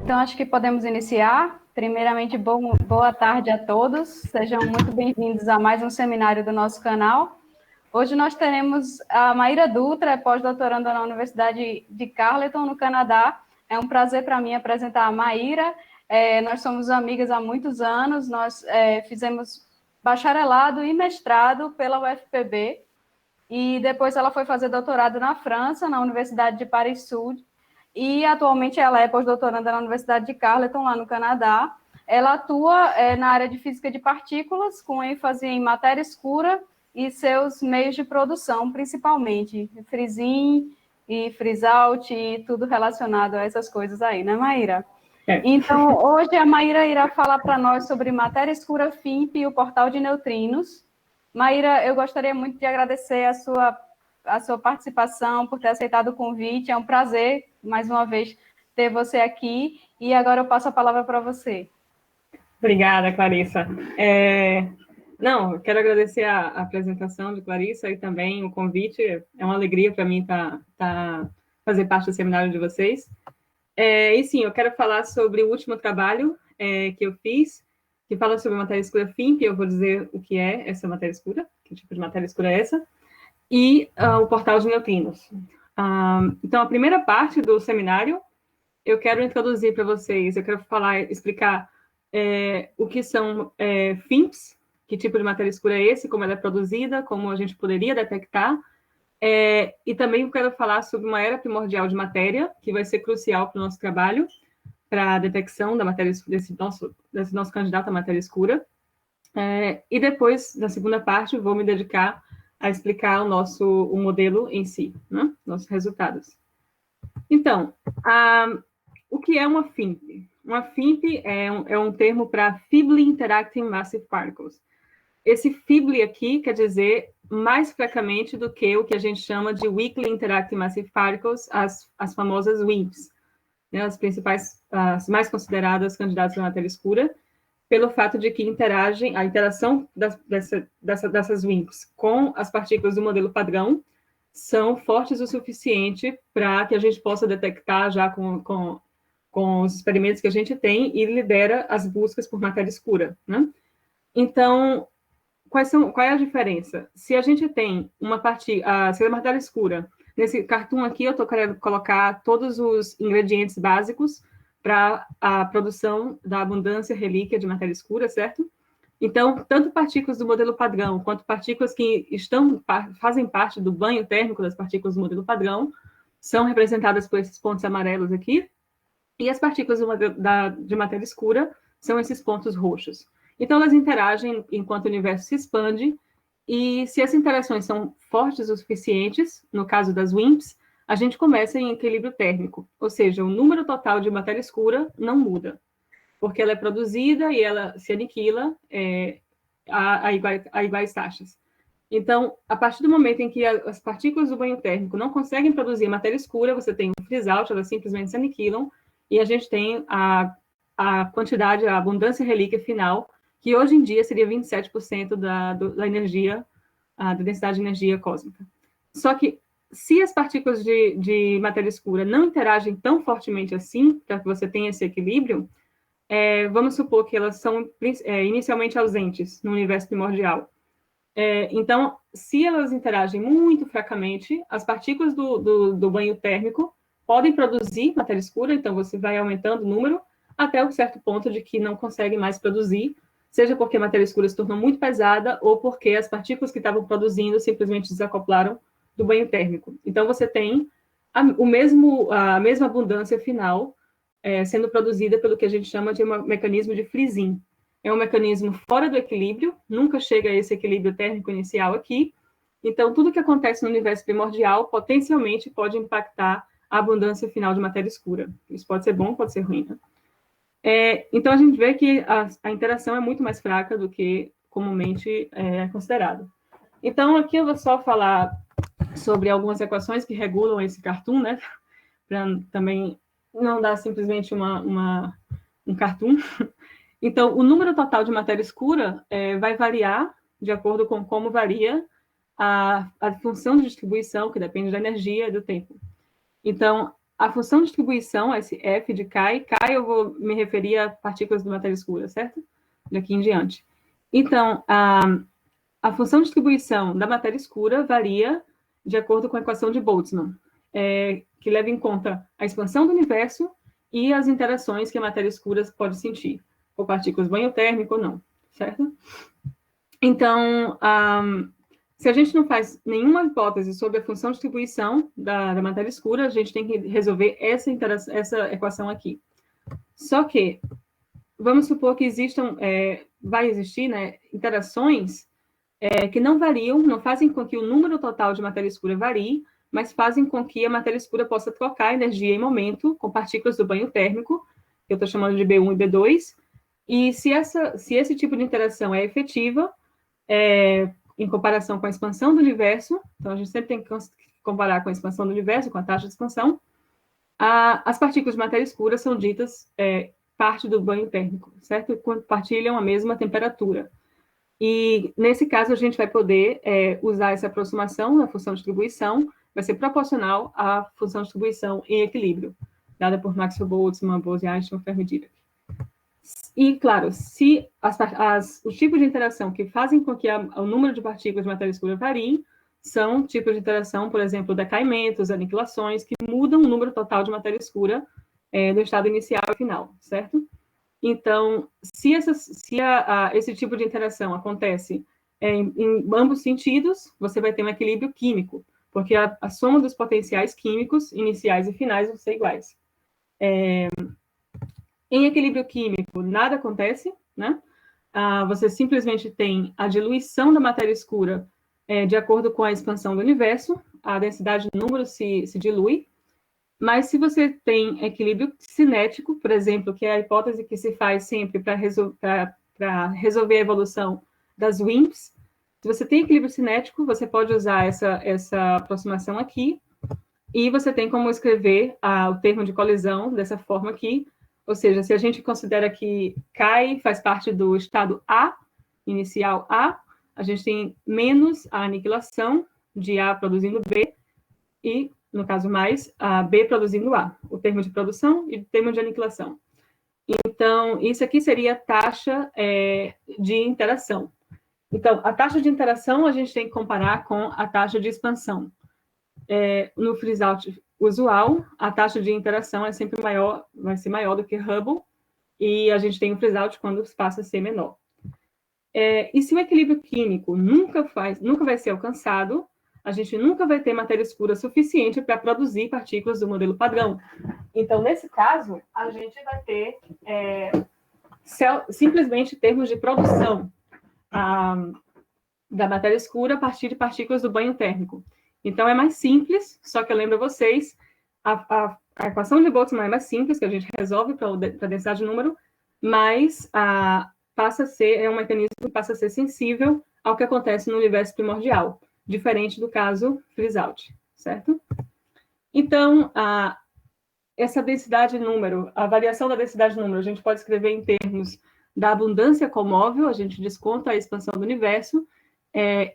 Então, acho que podemos iniciar. Primeiramente, boa tarde a todos. Sejam muito bem-vindos a mais um seminário do nosso canal. Hoje nós teremos a Maíra Dutra, pós-doutoranda na Universidade de Carleton, no Canadá. É um prazer para mim apresentar a Maíra. Nós somos amigas há muitos anos, nós fizemos bacharelado e mestrado pela UFPB, e depois ela foi fazer doutorado na França, na Universidade de Paris-Sud, e atualmente ela é pós-doutoranda na Universidade de Carleton, lá no Canadá. Ela atua na área de física de partículas, com ênfase em matéria escura e seus meios de produção, principalmente freeze-in e freeze-out e tudo relacionado a essas coisas aí, né, Maíra? Então, hoje a Maíra irá falar para nós sobre matéria escura FIMP e o portal de neutrinos. Maíra, eu gostaria muito de agradecer a sua participação, por ter aceitado o convite. É um prazer, mais uma vez, ter você aqui. E agora eu passo a palavra para você. Obrigada, Clarissa. Eu quero agradecer a apresentação de Clarissa e também o convite. É uma alegria para mim fazer parte do seminário de vocês. E sim, eu quero falar sobre o último trabalho que eu fiz, que fala sobre matéria escura FIMP. Eu vou dizer o que é essa matéria escura, que tipo de matéria escura é essa, e o portal de neutrinos. Então, a primeira parte do seminário, eu quero introduzir para vocês, eu quero explicar o que são FIMPs, que tipo de matéria escura é esse, como ela é produzida, como a gente poderia detectar, e também eu quero falar sobre uma era primordial de matéria, que vai ser crucial para o nosso trabalho, para a detecção da matéria, desse nosso candidato à matéria escura. E depois, na segunda parte, vou me dedicar a explicar o modelo em si, né? Nossos resultados. Então, o que é uma FIMP? Uma FIMP é um termo para Feebly Interacting Massive Particles. Esse Feebly aqui quer dizer mais fracamente do que o que a gente chama de Weakly Interacting Massive Particles, as famosas WIMPs, né, as principais, as mais consideradas candidatas à matéria escura, pelo fato de que a interação dessas WIMPs com as partículas do modelo padrão são fortes o suficiente para que a gente possa detectar já com os experimentos que a gente tem e lidera as buscas por matéria escura, né? Então, qual é a diferença? Se a gente tem se a matéria escura, nesse cartoon aqui eu estou querendo colocar todos os ingredientes básicos para a produção da abundância relíquia de matéria escura, certo? Então, tanto partículas do modelo padrão, quanto partículas que fazem parte do banho térmico das partículas do modelo padrão, são representadas por esses pontos amarelos aqui, e as partículas de matéria escura são esses pontos roxos. Então, elas interagem enquanto o universo se expande, e se as interações são fortes o suficientes, no caso das WIMPs, a gente começa em equilíbrio térmico, ou seja, o número total de matéria escura não muda, porque ela é produzida e ela se aniquila a iguais taxas. Então, a partir do momento em que as partículas do banho térmico não conseguem produzir matéria escura, você tem um freeze-out, elas simplesmente se aniquilam, e a gente tem a quantidade, a abundância relíquia final, que hoje em dia seria 27% da energia, da densidade de energia cósmica. Só que, se as partículas de matéria escura não interagem tão fortemente assim, para que você tenha esse equilíbrio, vamos supor que elas são inicialmente ausentes no universo primordial. Então, se elas interagem muito fracamente, as partículas do banho térmico podem produzir matéria escura, então você vai aumentando o número até um certo ponto de que não consegue mais produzir, seja porque a matéria escura se tornou muito pesada ou porque as partículas que estavam produzindo simplesmente desacoplaram do banho térmico. Então, você tem a mesma abundância final sendo produzida pelo que a gente chama de um mecanismo de freeze-in. É um mecanismo fora do equilíbrio, nunca chega a esse equilíbrio térmico inicial aqui. Então, tudo que acontece no universo primordial potencialmente pode impactar a abundância final de matéria escura. Isso pode ser bom, pode ser ruim, né? Então, a gente vê que a interação é muito mais fraca do que comumente é considerado. Então, aqui eu vou só falar sobre algumas equações que regulam esse cartoon, né? Para também não dar simplesmente um cartoon. Então, o número total de matéria escura vai variar de acordo com como varia a função de distribuição, que depende da energia e do tempo. Então, a função de distribuição, esse F de Chi eu vou me referir a partículas de matéria escura, certo? Daqui em diante. Então, a função de distribuição da matéria escura varia de acordo com a equação de Boltzmann, que leva em conta a expansão do universo e as interações que a matéria escura pode sentir, com partículas banho térmico ou não, certo? Então, se a gente não faz nenhuma hipótese sobre a função de distribuição da matéria escura, a gente tem que resolver essa equação aqui. Só que, vamos supor que vai existir, né, interações que não variam, não fazem com que o número total de matéria escura varie, mas fazem com que a matéria escura possa trocar energia em momento com partículas do banho térmico, que eu estou chamando de B1 e B2, e se esse tipo de interação é efetiva, em comparação com a expansão do universo, então a gente sempre tem que comparar com a expansão do universo, com a taxa de expansão, as partículas de matéria escura são ditas parte do banho térmico, certo? Quando partilham a mesma temperatura. E, nesse caso, a gente vai poder usar essa aproximação da função de distribuição, vai ser proporcional à função de distribuição em equilíbrio, dada por Maxwell Boltzmann, Bose-Einstein, Fermi-Dirac. E, claro, se os tipos de interação que fazem com que o número de partículas de matéria escura variem são tipos de interação, por exemplo, decaimentos, aniquilações, que mudam o número total de matéria escura do estado inicial e final, certo? Então, se esse tipo de interação acontece em ambos sentidos, você vai ter um equilíbrio químico, porque a soma dos potenciais químicos iniciais e finais vão ser iguais. Em equilíbrio químico, nada acontece, né? Você simplesmente tem a diluição da matéria escura de acordo com a expansão do universo, a densidade de número se dilui, mas se você tem equilíbrio cinético, por exemplo, que é a hipótese que se faz sempre para resolver a evolução das WIMPs, se você tem equilíbrio cinético, você pode usar essa aproximação aqui, e você tem como escrever o termo de colisão dessa forma aqui, ou seja, se a gente considera que Chi faz parte do estado A, inicial A, a gente tem menos a aniquilação de A produzindo B, e, no caso mais, a B produzindo A, o termo de produção e o termo de aniquilação. Então, isso aqui seria a taxa de interação. Então, a taxa de interação a gente tem que comparar com a taxa de expansão. No freeze-out usual, a taxa de interação é sempre maior, vai ser maior do que Hubble, e a gente tem o freeze-out quando passa a ser menor. E se o equilíbrio químico nunca vai ser alcançado, a gente nunca vai ter matéria escura suficiente para produzir partículas do modelo padrão. Então, nesse caso, a gente vai ter simplesmente termos de produção da matéria escura a partir de partículas do banho térmico. Então, é mais simples, só que eu lembro a vocês, a equação de Boltzmann é mais simples, que a gente resolve para a densidade de número, mas é um mecanismo que passa a ser sensível ao que acontece no universo primordial, diferente do caso freeze-out, certo? Então, essa densidade de número, a variação da densidade de número, a gente pode escrever em termos da abundância comóvel, a gente desconta a expansão do universo,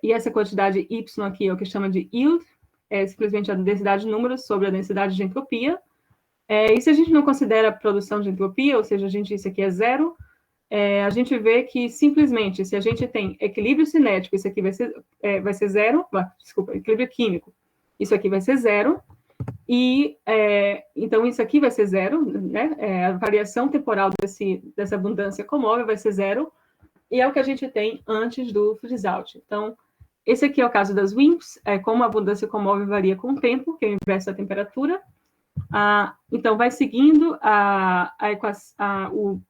e essa quantidade Y aqui é o que chama de yield, é simplesmente a densidade de número sobre a densidade de entropia. E se a gente não considera a produção de entropia, ou seja, isso aqui é zero, a gente vê que simplesmente, se a gente tem equilíbrio cinético, isso aqui vai ser zero, desculpa, equilíbrio químico, isso aqui vai ser zero, e então isso aqui vai ser zero, né? A variação temporal dessa abundância comóvel vai ser zero, e é o que a gente tem antes do freeze-out. Então, esse aqui é o caso das WIMPs, como a abundância comóvel varia com o tempo, que é o inverso da temperatura. Então, vai seguindo a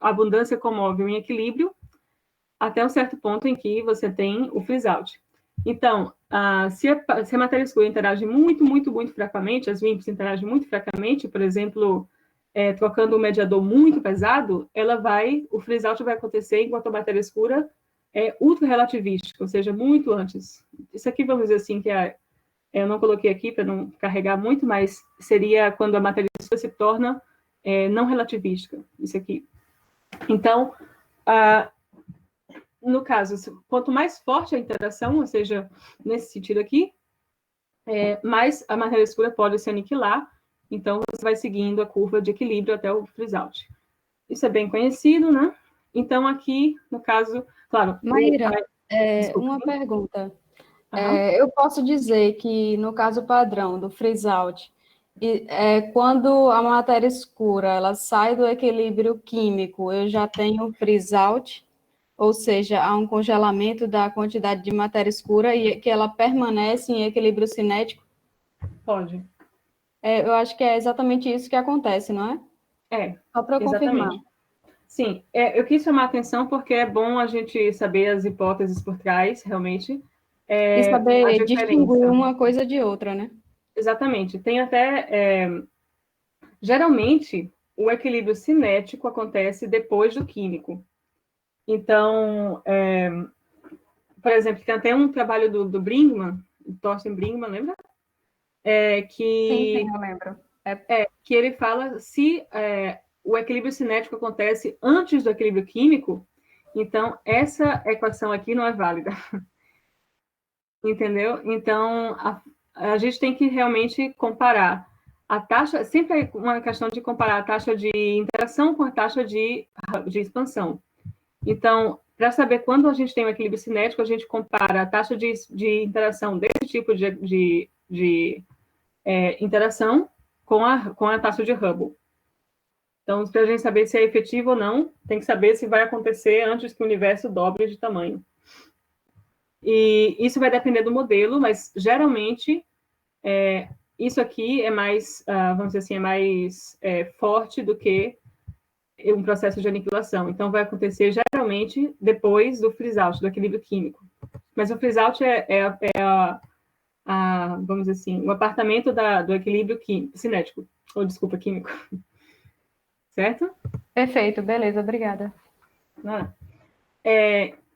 abundância comóvel em equilíbrio até um certo ponto em que você tem o freeze-out. Então, se a matéria escura interage muito, muito, muito fracamente, as WIMPs interagem muito fracamente, por exemplo, trocando um mediador muito pesado, o freeze-out vai acontecer enquanto a matéria escura é ultra-relativística, ou seja, muito antes. Isso aqui, vamos dizer assim, que eu não coloquei aqui para não carregar muito, mas seria quando a matéria escura se torna não relativística, isso aqui. Então, no caso, quanto mais forte a interação, ou seja, nesse sentido aqui, mais a matéria escura pode se aniquilar, então você vai seguindo a curva de equilíbrio até o freeze-out. Isso é bem conhecido, né? Então, aqui, no caso, claro... Maíra, Desculpa. uma pergunta. Uhum. Eu posso dizer que, no caso padrão do freeze-out, quando a matéria escura ela sai do equilíbrio químico, eu já tenho freeze-out, ou seja, há um congelamento da quantidade de matéria escura e que ela permanece em equilíbrio cinético? Pode. Eu acho que é exatamente isso que acontece, não é? É, Só para eu confirmar. exatamente. Sim, eu quis chamar a atenção porque é bom a gente saber as hipóteses por trás, realmente, E a saber distinguir diferença. uma coisa de outra, né? Exatamente. Tem até... geralmente, o equilíbrio cinético acontece depois do químico. Então, por exemplo, tem até um trabalho do Brinkmann, do Thorsten Brinkmann, lembra? Sim, eu lembro. Que ele fala se o equilíbrio cinético acontece antes do equilíbrio químico, então essa equação aqui não é válida. Entendeu? Então, a gente tem que realmente comparar a taxa, sempre é uma questão de comparar a taxa de interação com a taxa de expansão. Então, para saber quando a gente tem um equilíbrio cinético, a gente compara a taxa de interação desse tipo de interação com a taxa de Hubble. Então, para a gente saber se é efetivo ou não, tem que saber se vai acontecer antes que o universo dobre de tamanho. E isso vai depender do modelo, mas geralmente isso aqui é mais, vamos dizer assim, é mais forte do que um processo de aniquilação. Então, vai acontecer geralmente depois do freeze-out, do equilíbrio químico. Mas o freeze-out vamos dizer assim, o apartamento do equilíbrio cinético, ou desculpa, químico. Certo? Perfeito, beleza, obrigada.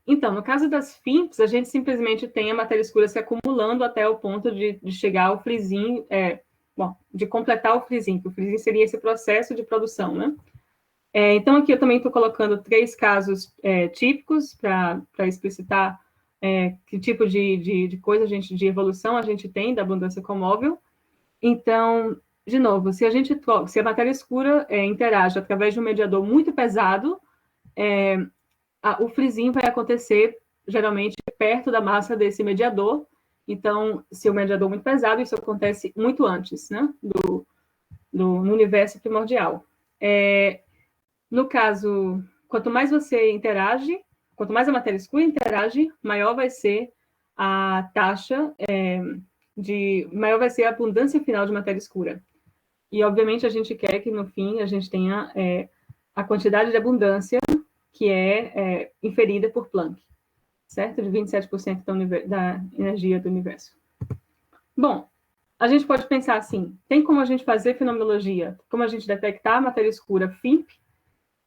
Então, no caso das FIMPs, a gente simplesmente tem a matéria escura se acumulando até o ponto de chegar ao freezing, de completar o freezing, que o freezing seria esse processo de produção, né? Então, aqui eu também estou colocando 3 casos típicos para explicitar que tipo de coisa de evolução a gente tem da abundância comóvel. Então, de novo, se a matéria escura interage através de um mediador muito pesado, o freezing vai acontecer geralmente perto da massa desse mediador. Então, se o mediador é muito pesado, isso acontece muito antes, né, no universo primordial. No caso, quanto mais você interage, quanto mais a matéria escura interage, maior vai ser a taxa maior vai ser a abundância final de matéria escura. E, obviamente, a gente quer que, no fim, a gente tenha a quantidade de abundância que é inferida por Planck, certo? De 27% da energia do universo. Bom, a gente pode pensar assim, tem como a gente fazer fenomenologia, como a gente detectar a matéria escura FIMP?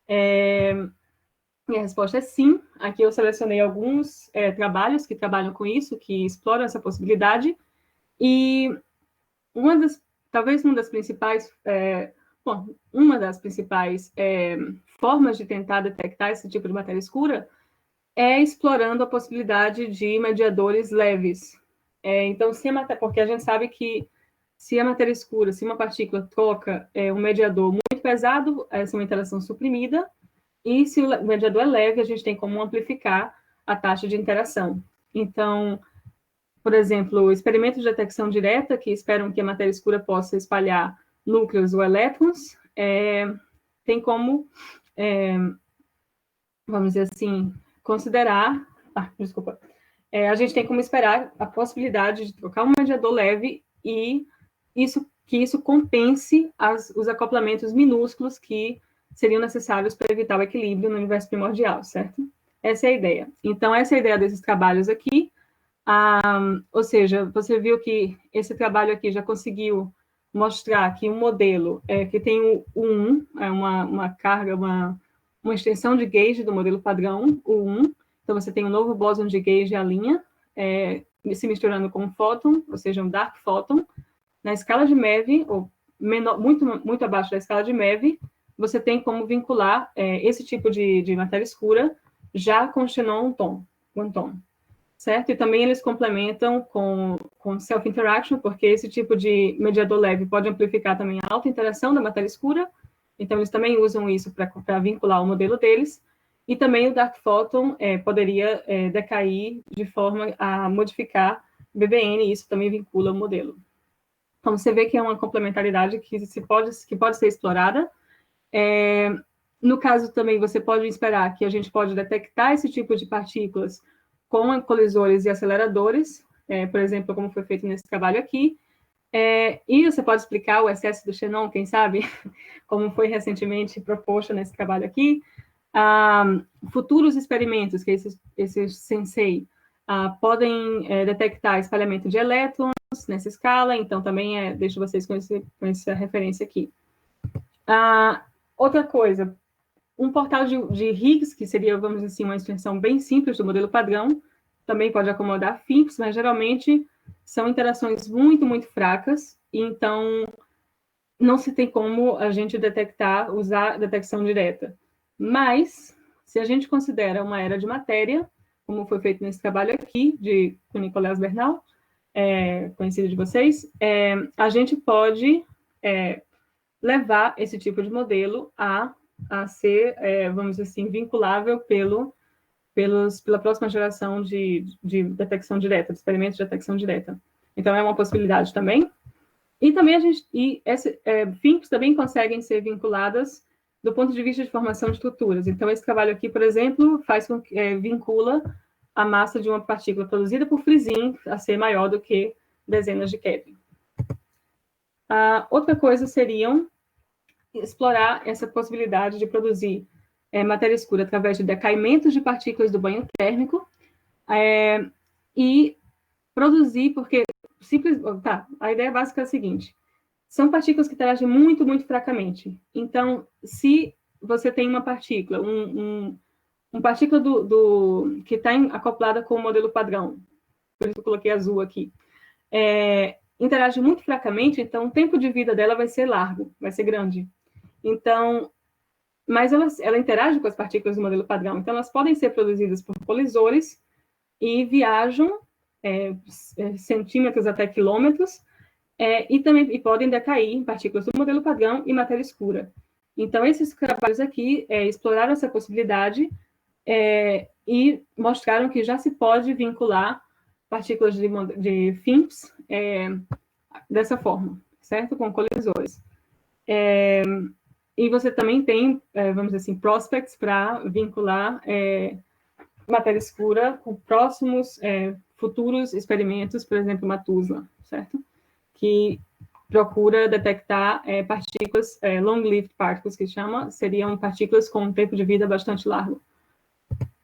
E a resposta é sim. Aqui eu selecionei alguns trabalhos que trabalham com isso, que exploram essa possibilidade, e talvez uma das principais formas de tentar detectar esse tipo de matéria escura é explorando a possibilidade de mediadores leves. Então, porque a gente sabe que se a matéria escura, se uma partícula troca um mediador muito pesado, essa é uma interação suprimida, e se o mediador é leve, a gente tem como amplificar a taxa de interação. Então, por exemplo, experimentos de detecção direta, que esperam que a matéria escura possa espalhar núcleos ou elétrons, tem como, vamos dizer assim, considerar... desculpa. A gente tem como esperar a possibilidade de trocar um mediador leve e que isso compense os acoplamentos minúsculos que seriam necessários para evitar o equilíbrio no universo primordial, certo? Essa é a ideia. Então, essa é a ideia desses trabalhos aqui. Ou seja, você viu que esse trabalho aqui já conseguiu mostrar que um modelo que tem o 1, uma carga, uma extensão de gauge do modelo padrão, o 1. Então, você tem um novo bóson de gauge à linha, se misturando com um fóton, ou seja, um dark fóton. Na escala de MeV, ou menor, muito, muito abaixo da escala de MeV, você tem como vincular esse tipo de matéria escura já com xenon one tom. certo? E também eles complementam com self-interaction, porque esse tipo de mediador leve pode amplificar também a alta interação da matéria escura, então eles também usam isso para vincular o modelo deles, e também o Dark Photon poderia decair de forma a modificar BBN, e isso também vincula o modelo. Então, você vê que é uma complementaridade que pode ser explorada. No caso também, você pode esperar que a gente pode detectar esse tipo de partículas com colisores e aceleradores, por exemplo, como foi feito nesse trabalho aqui. E você pode explicar o excesso do xenon, quem sabe, como foi recentemente proposto nesse trabalho aqui. Futuros experimentos, que esses sensei podem detectar espalhamento de elétrons nessa escala, então também deixo vocês com essa referência aqui. Outra coisa, um portal de Higgs, que seria, vamos dizer assim, uma extensão bem simples do modelo padrão, também pode acomodar FIMPs, mas geralmente são interações muito, muito fracas, e então não se tem como a gente usar detecção direta. Mas, se a gente considera uma era de matéria, como foi feito nesse trabalho aqui, com Nicolas Bernal, conhecido de vocês, a gente pode levar esse tipo de modelo a ser, vamos dizer assim, vinculável pela próxima geração de detecção direta, de experimentos de detecção direta. Então, é uma possibilidade também. E também FIMPs também conseguem ser vinculadas do ponto de vista de formação de estruturas. Então, esse trabalho aqui, por exemplo, vincula a massa de uma partícula produzida por frisin a ser maior do que dezenas de Kelvin. Outra coisa seriam explorar essa possibilidade de produzir matéria escura através de decaimentos de partículas do banho térmico e produzir, porque a ideia básica é a seguinte: são partículas que interagem muito, muito fracamente. Então, se você tem uma partícula, uma partícula que está acoplada com o modelo padrão, por isso eu coloquei azul aqui, interage muito fracamente, então o tempo de vida dela vai ser largo, vai ser grande. Então, mas ela interage com as partículas do modelo padrão, então elas podem ser produzidas por colisores e viajam centímetros até quilômetros, e podem decair em partículas do modelo padrão e matéria escura. Então, esses trabalhos aqui exploraram essa possibilidade e mostraram que já se pode vincular partículas de FIMPs dessa forma, certo? Com colisores. E você também tem, vamos dizer assim, prospects para vincular matéria escura com próximos futuros experimentos, por exemplo, MATUSLA, certo? Que procura detectar partículas, long-lived particles, que chama, seriam partículas com um tempo de vida bastante largo.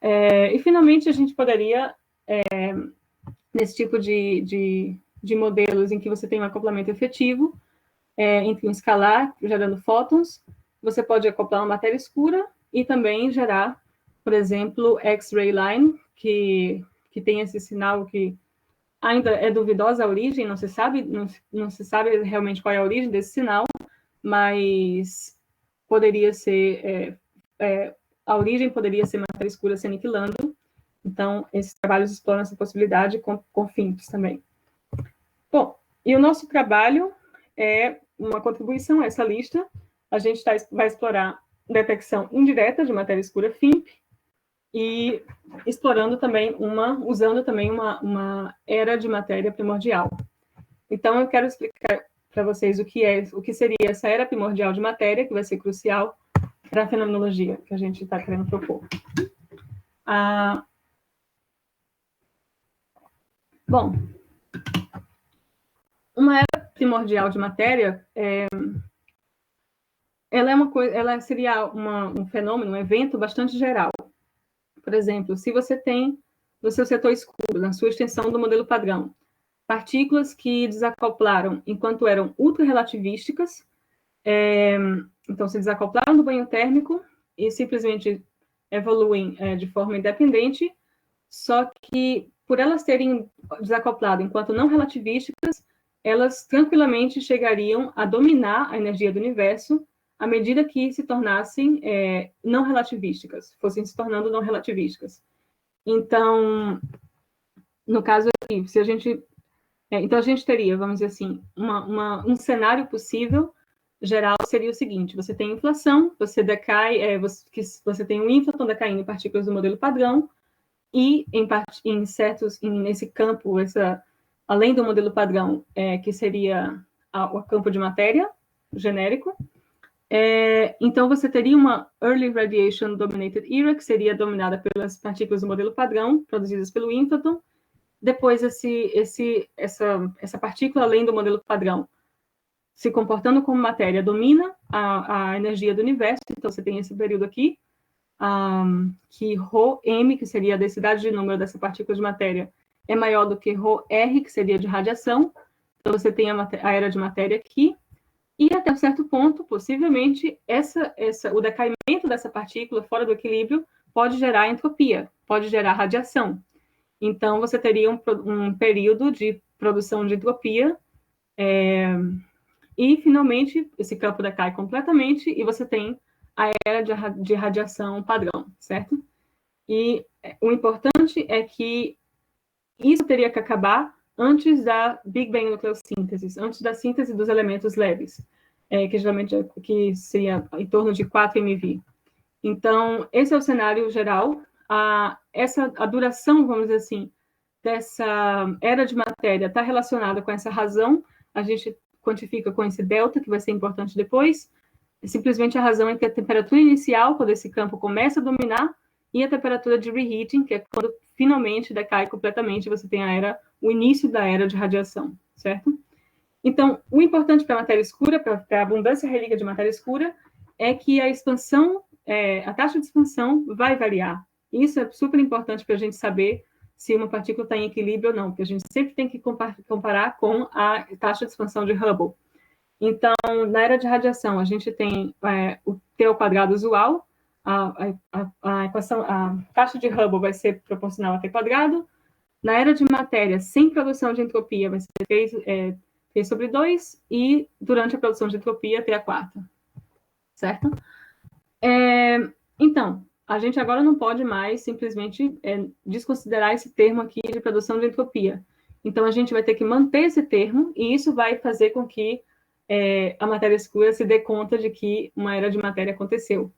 E, finalmente, a gente poderia, nesse tipo de modelos em que você tem um acoplamento efetivo entre um escalar gerando fótons, você pode acoplar uma matéria escura e também gerar, por exemplo, X-ray line, que tem esse sinal que ainda é duvidosa a origem, não se sabe realmente qual é a origem desse sinal, mas poderia ser, a origem poderia ser matéria escura se aniquilando. Então, esses trabalhos exploram essa possibilidade com FIMPs também. Bom, e o nosso trabalho é uma contribuição a essa lista. A gente vai explorar detecção indireta de matéria escura FIMP e explorando também usando também uma era de matéria primordial. Então, eu quero explicar para vocês o que seria essa era primordial de matéria, que vai ser crucial para a fenomenologia que a gente está querendo propor. Bom, uma era primordial de matéria ela seria um fenômeno, um evento bastante geral. Por exemplo, se você tem no seu setor escuro, na sua extensão do modelo padrão, partículas que desacoplaram enquanto eram ultrarrelativísticas, então se desacoplaram do banho térmico e simplesmente evoluem de forma independente, só que por elas terem desacoplado enquanto não relativísticas, elas tranquilamente chegariam a dominar a energia do universo à medida que se tornassem não relativísticas, fossem se tornando não relativísticas. Então, no caso aqui, se a gente... então, a gente teria, vamos dizer assim, um cenário possível geral seria o seguinte: você tem inflação, você decai, você tem o ínflaton decaindo em partículas do modelo padrão, e nesse campo, além do modelo padrão, que seria o campo de matéria genérico, então você teria uma Early Radiation Dominated Era, que seria dominada pelas partículas do modelo padrão, produzidas pelo ínflaton. Depois, essa partícula, além do modelo padrão, se comportando como matéria, domina a energia do universo. Então, você tem esse período aqui, que ρm, que seria a densidade de número dessa partícula de matéria, é maior do que ρr, que seria de radiação. Então, você tem a era de matéria aqui. E, até um certo ponto, possivelmente, o decaimento dessa partícula fora do equilíbrio pode gerar entropia, pode gerar radiação. Então, você teria um período de produção de entropia, e, finalmente, esse campo decai completamente e você tem a era de radiação padrão, certo? E o importante é que isso teria que acabar antes da Big Bang nucleossíntese, antes da síntese dos elementos leves, que geralmente que seria em torno de 4 MeV. Então, esse é o cenário geral. A duração, vamos dizer assim, dessa era de matéria está relacionada com essa razão. A gente quantifica com esse delta, que vai ser importante depois. É simplesmente a razão entre a temperatura inicial, quando esse campo começa a dominar, e a temperatura de reheating, que é quando finalmente decai completamente, você tem o início da era de radiação, certo? Então, o importante para a matéria escura, para a abundância relíquia de matéria escura, é que a expansão, a taxa de expansão vai variar. Isso é super importante para a gente saber se uma partícula está em equilíbrio ou não, porque a gente sempre tem que comparar com a taxa de expansão de Hubble. Então, na era de radiação, a gente tem o T ao quadrado usual, a taxa de Hubble vai ser proporcional a T quadrado. Na era de matéria, sem produção de entropia, vai ser T sobre 2, e durante a produção de entropia, T a quarta. Certo? Então, a gente agora não pode mais simplesmente desconsiderar esse termo aqui de produção de entropia. Então, a gente vai ter que manter esse termo, e isso vai fazer com que a matéria escura se dê conta de que uma era de matéria aconteceu.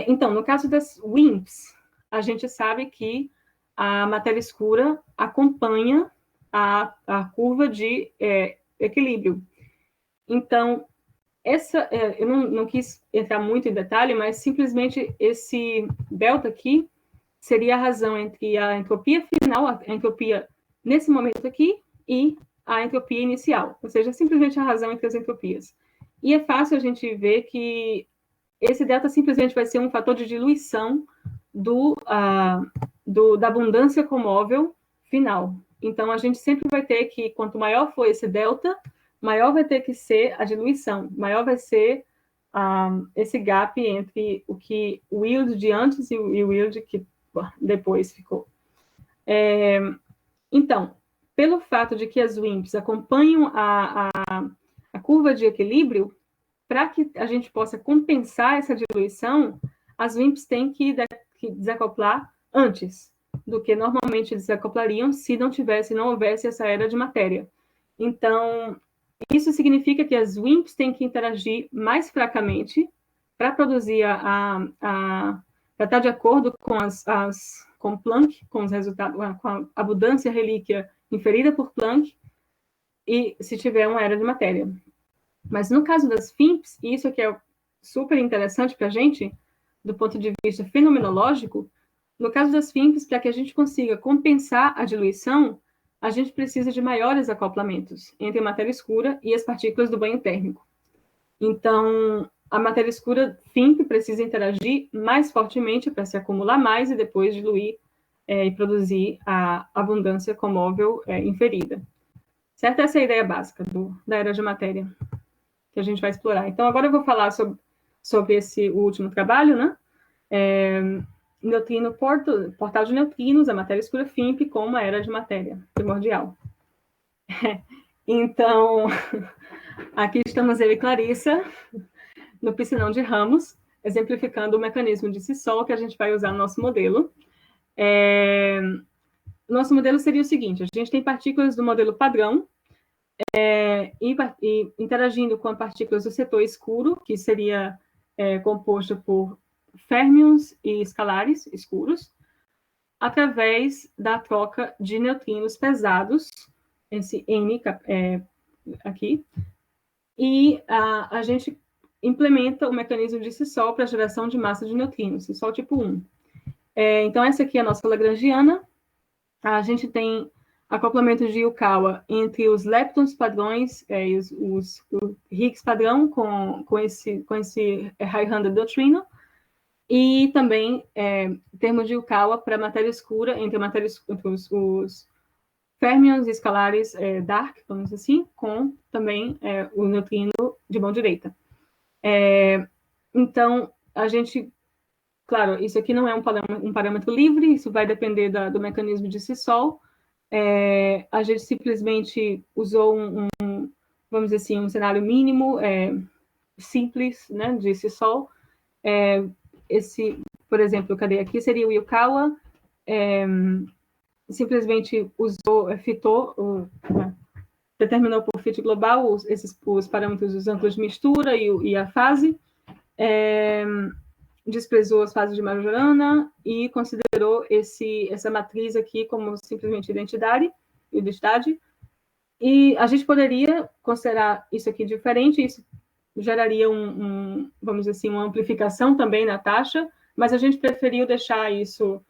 Então, no caso das WIMPs, a gente sabe que a matéria escura acompanha a curva de equilíbrio. Então, eu não quis entrar muito em detalhe, mas simplesmente esse delta aqui seria a razão entre a entropia final, a entropia nesse momento aqui, e a entropia inicial, ou seja, simplesmente a razão entre as entropias. E é fácil a gente ver que esse delta simplesmente vai ser um fator de diluição da abundância comóvel final. Então, a gente sempre vai ter que, quanto maior for esse delta, maior vai ter que ser a diluição, maior vai ser esse gap entre o yield de antes e o yield que depois ficou. Então, pelo fato de que as WIMPs acompanham a curva de equilíbrio, para que a gente possa compensar essa diluição, as WIMPs têm que desacoplar antes do que normalmente desacoplariam se não houvesse essa era de matéria. Então, isso significa que as WIMPs têm que interagir mais fracamente para produzir para estar de acordo com Planck, com os resultados, com a abundância relíquia inferida por Planck, e se tiver uma era de matéria. Mas no caso das FIMPs, e isso aqui é super interessante para a gente, do ponto de vista fenomenológico, no caso das FIMPs, para que a gente consiga compensar a diluição, a gente precisa de maiores acoplamentos entre a matéria escura e as partículas do banho térmico. Então, a matéria escura FIMP precisa interagir mais fortemente para se acumular mais e depois diluir e produzir a abundância comóvel inferida. Certo? Essa é a ideia básica da era de matéria que a gente vai explorar. Então, agora eu vou falar sobre esse último trabalho, né? Portal de neutrinos, a matéria escura FIMP com uma era de matéria primordial. Então, aqui estamos eu e Clarissa, no piscinão de Ramos, exemplificando o mecanismo de Cisol que a gente vai usar no nosso modelo. nosso modelo seria o seguinte: a gente tem partículas do modelo padrão, e interagindo com as partículas do setor escuro, que seria composto por férmions e escalares escuros, através da troca de neutrinos pesados, esse N aqui, e a gente implementa o mecanismo de Cisol para a geração de massa de neutrinos, Cisol tipo 1. Então, essa aqui é a nossa Lagrangiana. A gente tem acoplamento de Yukawa entre os leptons padrões e os Higgs padrão com esse high-handed neutrino, e também termos de Yukawa para matéria escura, entre os férmions escalares dark, vamos dizer assim, com também o neutrino de mão direita. Então, a gente... Claro, isso aqui não é um parâmetro livre, isso vai depender do mecanismo de Cisol. A gente simplesmente usou vamos dizer assim, um cenário mínimo, simples, né, de Cisol. Por exemplo, cadê aqui? Seria o Yukawa, simplesmente determinou por fit global os parâmetros dos ângulos de mistura e a fase, desprezou as fases de Majorana e considerou essa matriz aqui como simplesmente identidade, e a gente poderia considerar isso aqui diferente, isso geraria vamos dizer assim, uma amplificação também na taxa, mas a gente preferiu deixar isso,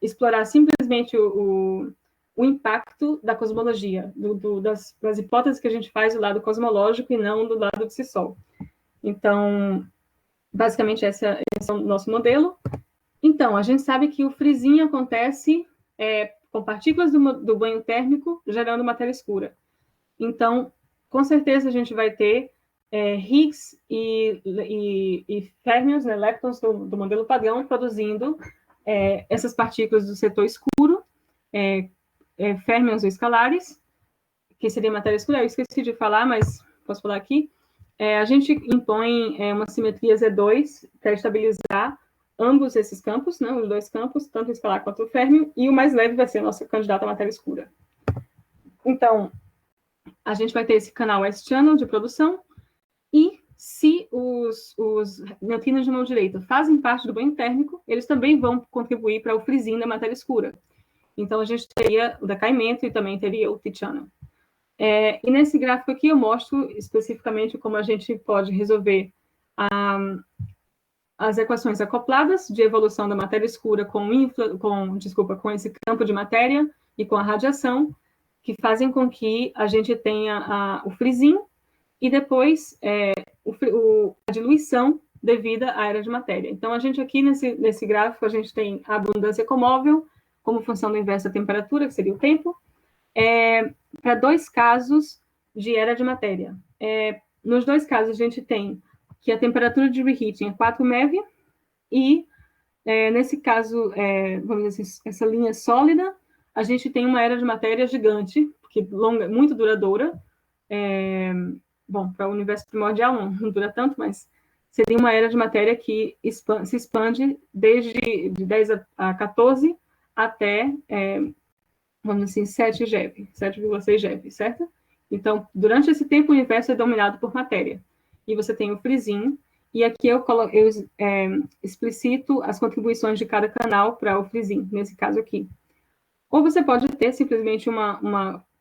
explorar simplesmente o impacto da cosmologia, das hipóteses que a gente faz do lado cosmológico e não do lado de Cisol. Então, basicamente, esse é o nosso modelo. Então, a gente sabe que o freezing acontece com partículas do banho térmico gerando matéria escura. Então, com certeza, a gente vai ter Higgs e férmions, né, leptons do modelo padrão, produzindo essas partículas do setor escuro, férmions ou escalares, que seria matéria escura. Eu esqueci de falar, mas posso falar aqui. A gente impõe uma simetria Z2 para estabilizar ambos esses campos, né, os dois campos, tanto o escalar quanto o férmio, e o mais leve vai ser a nossa candidata à matéria escura. Então, a gente vai ter esse canal S-channel de produção, e se os neutrinos de mão direita fazem parte do banho térmico, eles também vão contribuir para o freezing da matéria escura. Então, a gente teria o decaimento e também teria o T-channel. E nesse gráfico aqui eu mostro especificamente como a gente pode resolver as equações acopladas de evolução da matéria escura com esse campo de matéria e com a radiação, que fazem com que a gente tenha o freezing e depois a diluição devida à era de matéria. Então, a gente aqui nesse gráfico, a gente tem a abundância ecomóvel como função do inverso da temperatura, que seria o tempo, para dois casos de era de matéria. Nos dois casos, a gente tem que a temperatura de reheating é 4 MeV, e nesse caso, vamos dizer assim, essa linha sólida, a gente tem uma era de matéria gigante, porque muito duradoura. Bom, para o universo primordial não dura tanto, mas seria uma era de matéria que se expande desde de 10 a 14 até, vamos dizer assim, 7,6 GeV, certo? Então, durante esse tempo, o universo é dominado por matéria. E você tem o freezing, e aqui eu explicito as contribuições de cada canal para o freezing, nesse caso aqui. Ou você pode ter simplesmente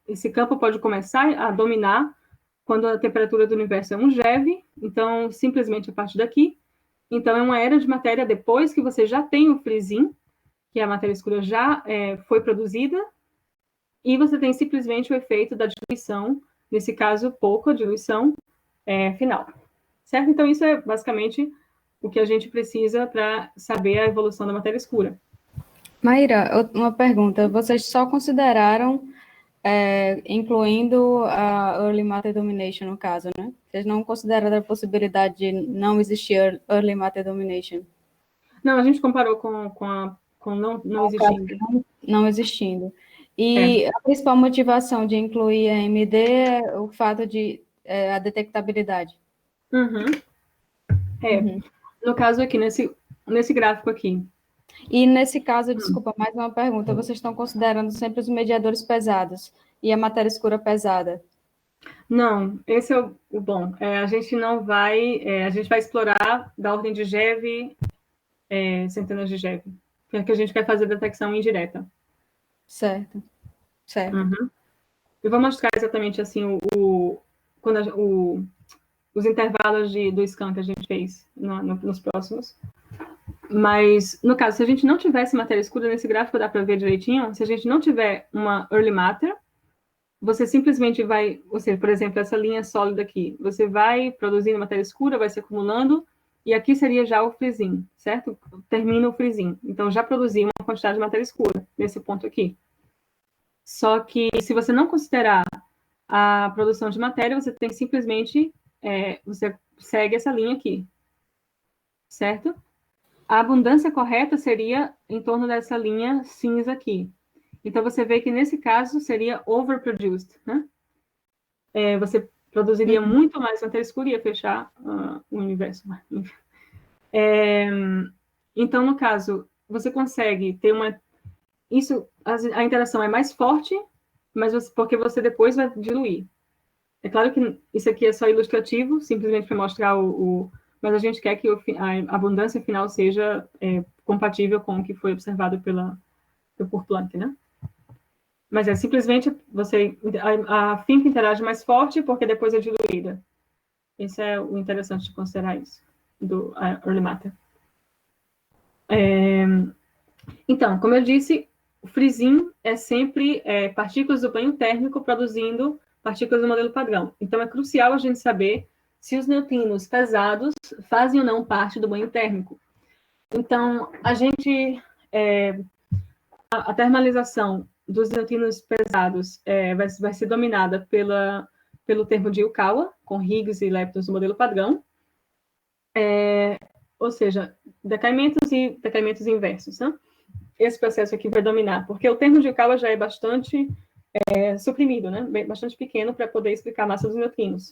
esse campo pode começar a dominar quando a temperatura do universo é 1 GeV, então, simplesmente a partir daqui. Então, é uma era de matéria depois que você já tem o freezing, que a matéria escura já foi produzida, e você tem simplesmente o efeito da diluição, nesse caso, pouca diluição final. Certo? Então, isso é basicamente o que a gente precisa para saber a evolução da matéria escura. Maíra, uma pergunta. Vocês só consideraram, incluindo a Early Matter Domination, no caso, né? Vocês não consideraram a possibilidade de não existir Early Matter Domination? Não, a gente comparou com não existindo. Não existindo. E a principal motivação de incluir a MD é o fato de a detectabilidade. No caso aqui, nesse gráfico aqui, E nesse caso, desculpa, mais uma pergunta. Vocês estão considerando sempre os mediadores pesados e a matéria escura pesada? Não, esse é o bom. A gente não vai, a gente vai explorar da ordem de GeV, centenas de GeV, porque a gente quer fazer detecção indireta. Certo, certo. Uhum. Eu vou mostrar exatamente assim os intervalos do scan que a gente fez nos próximos. Mas, no caso, se a gente não tivesse matéria escura nesse gráfico, dá para ver direitinho. Se a gente não tiver uma early matter, você simplesmente vai, ou seja, por exemplo, essa linha sólida aqui, você vai produzindo matéria escura, vai se acumulando, e aqui seria já o freezing, certo? Termina o freezing. Então, já produzi uma quantidade de matéria escura nesse ponto aqui. Só que, se você não considerar a produção de matéria, você tem simplesmente, você segue essa linha aqui, certo? A abundância correta seria em torno dessa linha cinza aqui. Então, você vê que nesse caso seria overproduced, né? Você produziria muito mais matéria escura e ia fechar o universo. Então, no caso, você consegue ter uma... a interação é mais forte, mas porque você depois vai diluir. É claro que isso aqui é só ilustrativo, simplesmente para mostrar mas a gente quer que a abundância final seja compatível com o que foi observado por Planck, né? Mas simplesmente a finca interage mais forte porque depois é diluída. Esse é o interessante de considerar isso, do early matter. Então, como eu disse, o freezing é sempre partículas do banho térmico produzindo partículas do modelo padrão. Então, é crucial a gente saber se os neutrinos pesados fazem ou não parte do banho térmico. Então, a termalização dos neutrinos pesados vai ser dominada pelo termo de Yukawa, com Higgs e leptons do modelo padrão, ou seja, decaimentos e decaimentos inversos, né? Esse processo aqui vai dominar, porque o termo de Yukawa já é bastante suprimido, né? Bastante pequeno para poder explicar a massa dos neutrinos.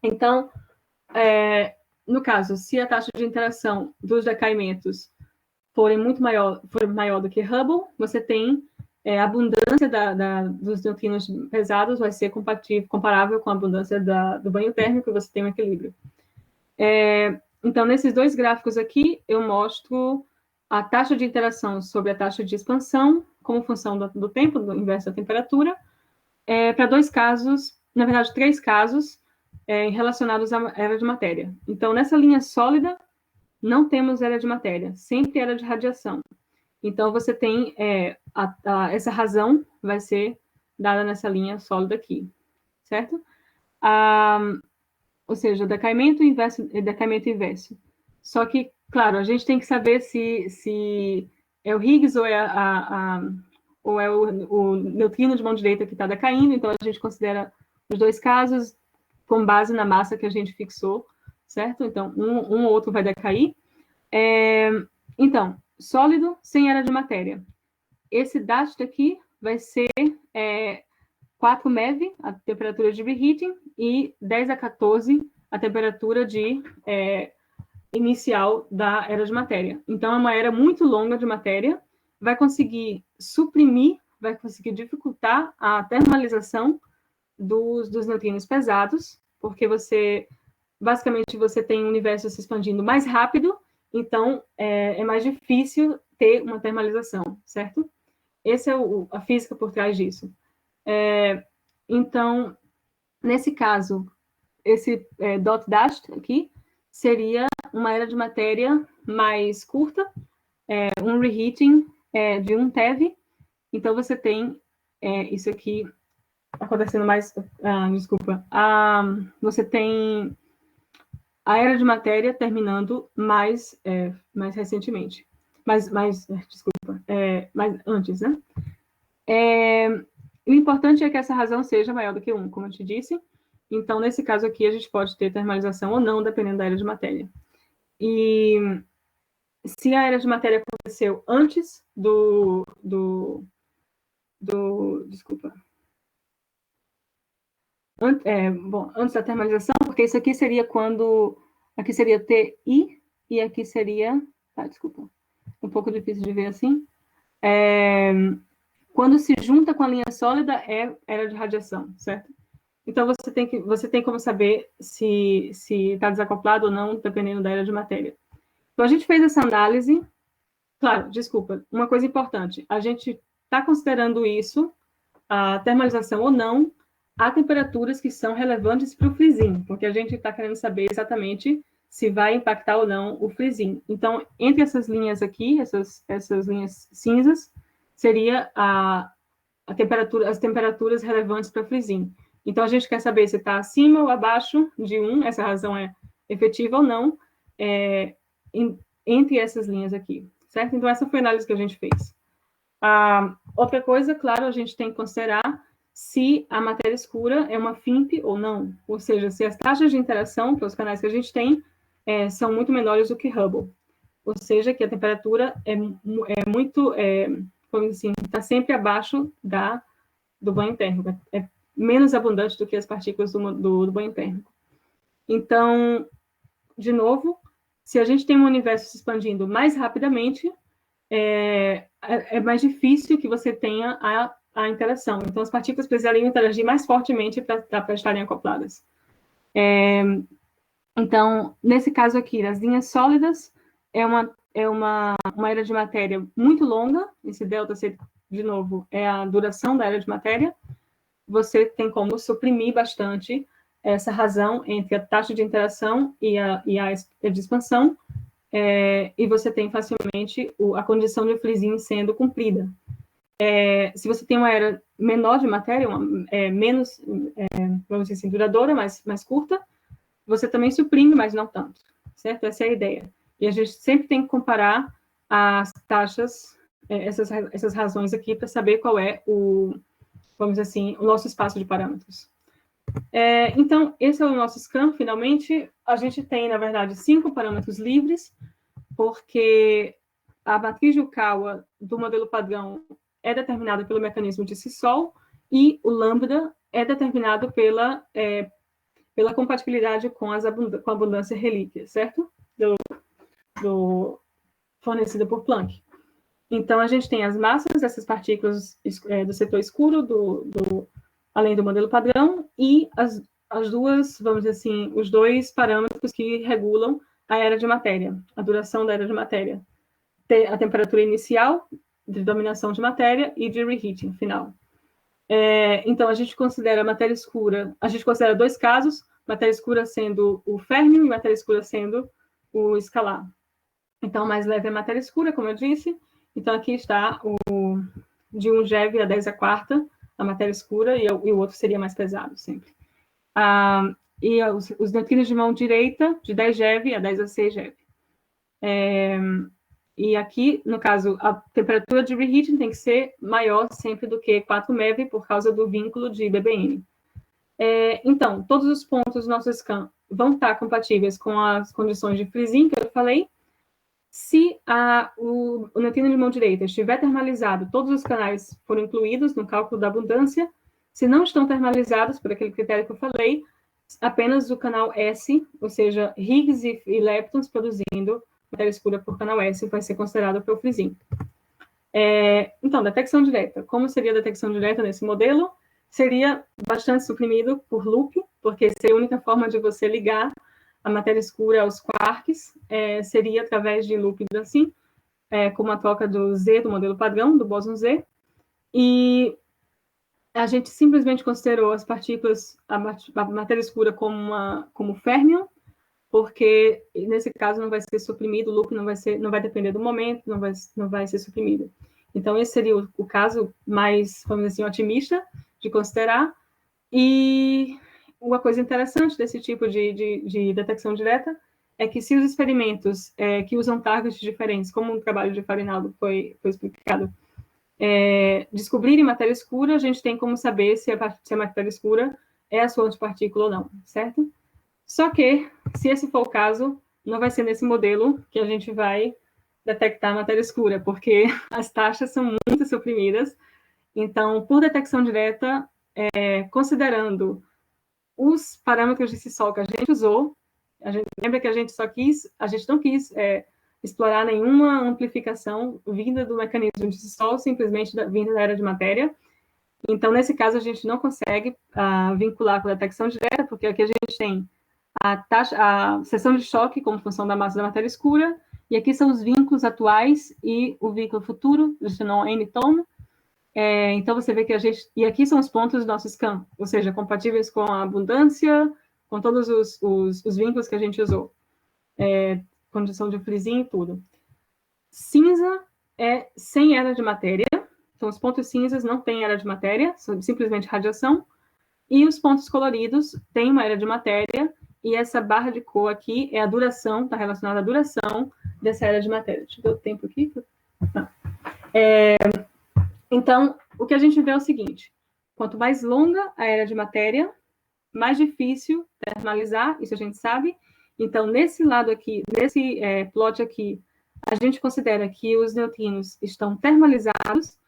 Então, no caso, se a taxa de interação dos decaimentos for maior do que Hubble, você tem a abundância dos neutrinos pesados vai ser comparável com a abundância do banho térmico, e você tem um equilíbrio. Então, nesses dois gráficos aqui, eu mostro a taxa de interação sobre a taxa de expansão, como função do tempo, do inverso da temperatura, para dois casos, na verdade, três casos, relacionados à era de matéria. Então, nessa linha sólida, não temos era de matéria, sempre era de radiação. Então, você tem essa razão vai ser dada nessa linha sólida aqui, certo? Ou seja, decaimento inverso. Só que, claro, a gente tem que saber se é o Higgs ou é o neutrino de mão direita que está decaindo, então a gente considera os dois casos com base na massa que a gente fixou, certo? Então, um ou outro vai decair. Então, sólido sem era de matéria. Esse DAST aqui vai ser 4 MeV, a temperatura de reheating, e 10 a 14, a temperatura inicial da era de matéria. Então, é uma era muito longa de matéria, vai conseguir suprimir, vai conseguir dificultar a termalização dos neutrinos pesados, porque basicamente, você tem o universo se expandindo mais rápido, então é mais difícil ter uma termalização, certo? Essa é a física por trás disso. Então, nesse caso, esse dot dash aqui seria uma era de matéria mais curta, um reheating de 1 TeV. Então, você tem isso aqui acontecendo mais... desculpa. Você tem a era de matéria terminando mais recentemente. Desculpa, mais antes, né? O importante é que essa razão seja maior do que 1, como eu te disse. Então, nesse caso aqui, a gente pode ter termalização ou não, dependendo da era de matéria. E se a era de matéria aconteceu antes desculpa. Antes da termalização, porque isso aqui seria quando... Aqui seria TI e aqui seria... desculpa. um pouco difícil de ver assim. Quando se junta com a linha sólida, é era de radiação, certo? Então, você tem como saber se está desacoplado ou não, dependendo da era de matéria. Então, a gente fez essa análise. Claro, desculpa, uma coisa importante. A gente está considerando isso, a termalização ou não, a temperaturas que são relevantes para o frisinho, porque a gente está querendo saber exatamente se vai impactar ou não o frisinho. Então, entre essas linhas aqui, essas linhas cinzas, seria as temperaturas relevantes para o frisinho. Então, a gente quer saber se está acima ou abaixo de 1, essa razão é efetiva ou não, entre essas linhas aqui, certo? Então, essa foi a análise que a gente fez. Outra coisa, claro, a gente tem que considerar se a matéria escura é uma FIMP ou não, ou seja, se as taxas de interação para os canais que a gente tem são muito menores do que Hubble, ou seja, que a temperatura é muito, como assim, está sempre abaixo do banho térmico, é menos abundante do que as partículas do banho térmico. Então, de novo, se a gente tem um universo se expandindo mais rapidamente, é mais difícil que você tenha a interação. Então, as partículas precisariam interagir mais fortemente para estarem acopladas. Então, nesse caso aqui, as linhas sólidas é uma era de matéria muito longa. Esse ΔC, de novo, é a duração da era de matéria. Você tem como suprimir bastante essa razão entre a taxa de interação e a de expansão, e você tem facilmente a condição de frisinho sendo cumprida. Se você tem uma era menor de matéria, menos, vamos dizer assim, duradoura, mais curta, você também suprime, mas não tanto, certo? Essa é a ideia. E a gente sempre tem que comparar as taxas, essas razões aqui, para saber qual é vamos dizer assim, o nosso espaço de parâmetros. Então, esse é o nosso scan, finalmente. A gente tem, na verdade, 5 parâmetros livres, porque a matriz de Yukawa do modelo padrão é determinada pelo mecanismo de Sisol e o lambda é determinado pela compatibilidade com a abundância relíquia, certo? Fornecida por Planck. Então, a gente tem as massas dessas partículas do setor escuro, além do modelo padrão, e as duas, vamos dizer assim, os dois parâmetros que regulam a era de matéria, a duração da era de matéria. A temperatura inicial, de dominação de matéria, e de reheating final. Então, a gente considera a matéria escura, a gente considera 2 casos, matéria escura sendo o férmio e matéria escura sendo o escalar. Então, mais leve é a matéria escura, como eu disse. Então, aqui está de 1 GeV a 10 a quarta, a matéria escura, e o outro seria mais pesado, sempre. E os neutrinos de mão direita, de 10 GeV a 10 a 6 GeV. E aqui, no caso, a temperatura de reheating tem que ser maior sempre do que 4 MeV por causa do vínculo de BBN. Então, todos os pontos do nosso scan vão estar compatíveis com as condições de freezing que eu falei. Se o neutrino de mão direita estiver termalizado, todos os canais foram incluídos no cálculo da abundância. Se não estão termalizados, por aquele critério que eu falei, apenas o canal S, ou seja, Higgs e leptons produzindo matéria escura por canal S, vai ser considerado para o freezing. Então, detecção direta. Como seria a detecção direta nesse modelo? Seria bastante suprimido por loop, porque seria a única forma de você ligar a matéria escura aos quarks, seria através de loops assim, como a troca do Z, do modelo padrão, do bóson Z, e a gente simplesmente considerou as partículas, a matéria escura como férmio, porque nesse caso não vai ser suprimido, o loop não vai depender do momento, não vai ser suprimido. Então, esse seria o caso mais, vamos dizer assim, otimista de considerar. E uma coisa interessante desse tipo de detecção direta é que se os experimentos que usam targets diferentes, como o trabalho de Farinaldo foi explicado, descobrirem matéria escura, a gente tem como saber se a matéria escura é a sua antipartícula ou não, certo? Só que, se esse for o caso, não vai ser nesse modelo que a gente vai detectar a matéria escura, porque as taxas são muito suprimidas. Então, por detecção direta, considerando os parâmetros de Sisol que a gente usou, lembra que a gente não quis explorar nenhuma amplificação vinda do mecanismo de Sol, simplesmente vinda da era de matéria. Então, nesse caso, a gente não consegue vincular com a detecção direta, porque aqui a gente tem a seção de choque como função da massa da matéria escura, e aqui são os vínculos atuais e o vínculo futuro, de Shannon N-Tom. Então, você vê que a gente... E aqui são os pontos do nosso scan, ou seja, compatíveis com a abundância, com todos os vínculos que a gente usou. Condição de frisinho e tudo. Cinza é sem era de matéria. Então, os pontos cinzas não têm era de matéria, são simplesmente radiação. E os pontos coloridos têm uma era de matéria, e essa barra de cor aqui é a duração, está relacionada à duração dessa era de matéria. Deixa eu ver o tempo aqui. Então, o que a gente vê é o seguinte: quanto mais longa a era de matéria, mais difícil termalizar, isso a gente sabe. Então, nesse lado aqui, nesse plot aqui, a gente considera que os neutrinos estão termalizados,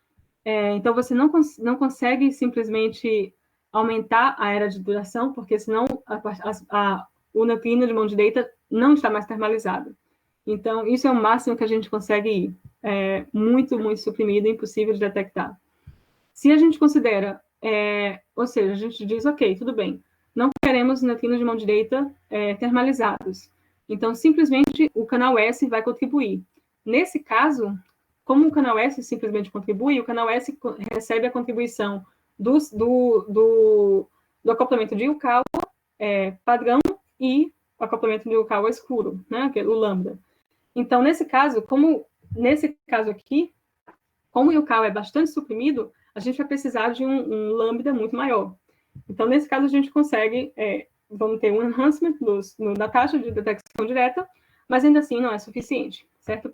então você não consegue simplesmente aumentar a era de duração, porque senão o neutrino de mão direita não está mais termalizado. Então, isso é o máximo que a gente consegue ir. Muito, muito suprimido, impossível de detectar. Se a gente considera, ou seja, a gente diz, ok, tudo bem, não queremos neutrinos de mão direita termalizados. Então, simplesmente, o canal S vai contribuir. Nesse caso, como o canal S simplesmente contribui, o canal S recebe a contribuição do acoplamento de Yukawa padrão e o acoplamento de Yukawa escuro, né, que é o lambda. Então, nesse caso aqui, como o Yukawa é bastante suprimido, a gente vai precisar de um lambda muito maior. Então, nesse caso, a gente consegue, vamos ter um enhancement na taxa de detecção direta, mas ainda assim não é suficiente, certo?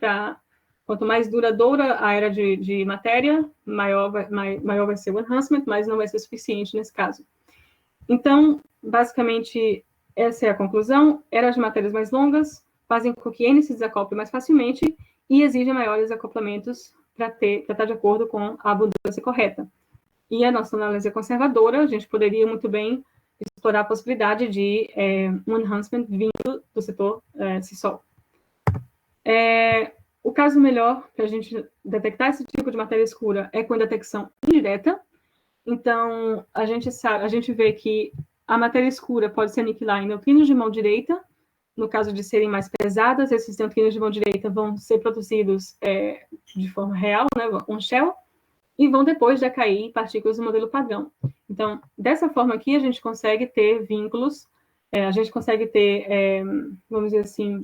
Quanto mais duradoura a era de matéria, maior vai ser o enhancement, mas não vai ser suficiente nesse caso. Então, basicamente, essa é a conclusão. Eras de matérias mais longas fazem com que N se desacople mais facilmente e exigem maiores acoplamentos para estar de acordo com a abundância correta. E a nossa análise conservadora, a gente poderia muito bem explorar a possibilidade de um enhancement vindo do setor cis-sol. O caso melhor para a gente detectar esse tipo de matéria escura é com detecção indireta. Então, a gente vê que a matéria escura pode se aniquilar em neutrinos de mão direita. No caso de serem mais pesadas, esses neutrinos de mão direita vão ser produzidos de forma real, né, um shell, e vão depois decair em partículas do modelo padrão. Então, dessa forma aqui, a gente consegue ter vínculos, a gente consegue ter, vamos dizer assim,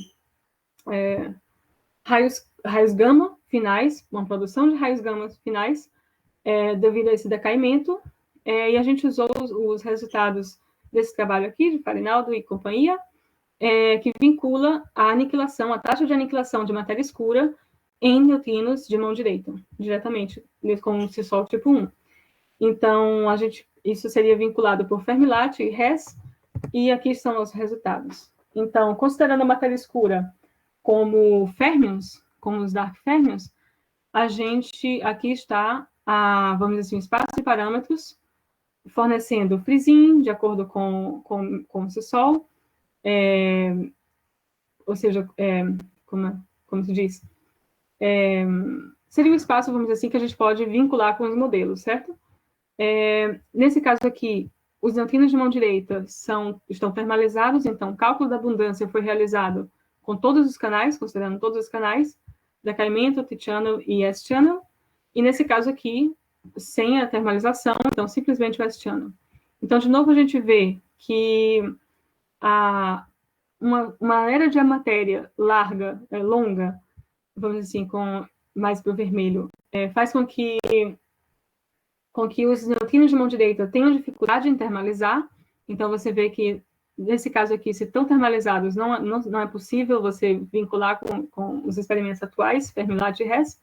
raios gama finais, uma produção de raios gama finais, devido a esse decaimento, e a gente usou os resultados desse trabalho aqui, de Farinaldo e companhia, que vincula a aniquilação, a taxa de aniquilação de matéria escura em neutrinos de mão direita, diretamente, com o cis-sol tipo 1. Então, isso seria vinculado por Fermi-Latti e Hess, e aqui são os resultados. Então, considerando a matéria escura como férmions, como os dark férmions, aqui está, vamos dizer assim, um espaço de parâmetros, fornecendo frisinho, de acordo com o cis-sol, ou seja, como se diz, seria um espaço, vamos dizer assim, que a gente pode vincular com os modelos, certo? Nesse caso aqui, os neutrinos de mão direita estão termalizados, então o cálculo da abundância foi realizado com todos os canais, considerando todos os canais, decaimento, T-channel e S-channel, e nesse caso aqui, sem a termalização, então simplesmente o S-channel. Então, de novo, a gente vê que uma era de matéria longa, vamos dizer assim, mais para o vermelho, faz com que os neutrinos de mão direita tenham dificuldade em termalizar. Então, você vê que, nesse caso aqui, se estão termalizados, não é possível você vincular com os experimentos atuais, Fermi-Latti e Hess.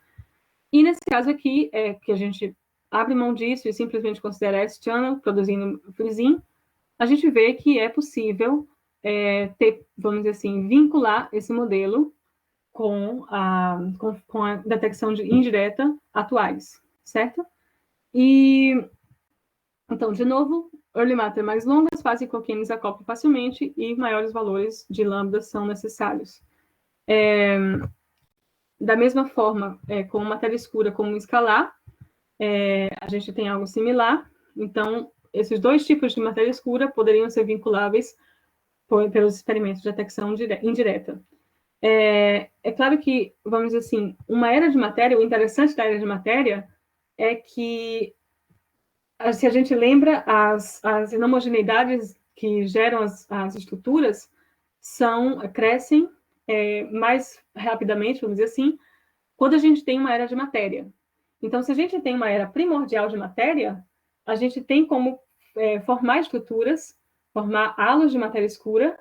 E nesse caso aqui, que a gente abre mão disso e simplesmente considera S-channel, produzindo frisinho, a gente vê que é possível vamos dizer assim, vincular esse modelo com a detecção indireta atuais, certo? E, então, de novo, early matter mais longas fazem com que eles acoplem facilmente e maiores valores de lambda são necessários. da mesma forma, com matéria escura como escalar, a gente tem algo similar. Então, esses dois tipos de matéria escura poderiam ser vinculáveis pelos experimentos de detecção indireta. É claro que, vamos dizer assim, uma era de matéria, o interessante da era de matéria é que, se a gente lembra, as inhomogeneidades que geram as estruturas crescem mais rapidamente, vamos dizer assim, quando a gente tem uma era de matéria. Então, se a gente tem uma era primordial de matéria, a gente tem como formar estruturas, formar halos de matéria escura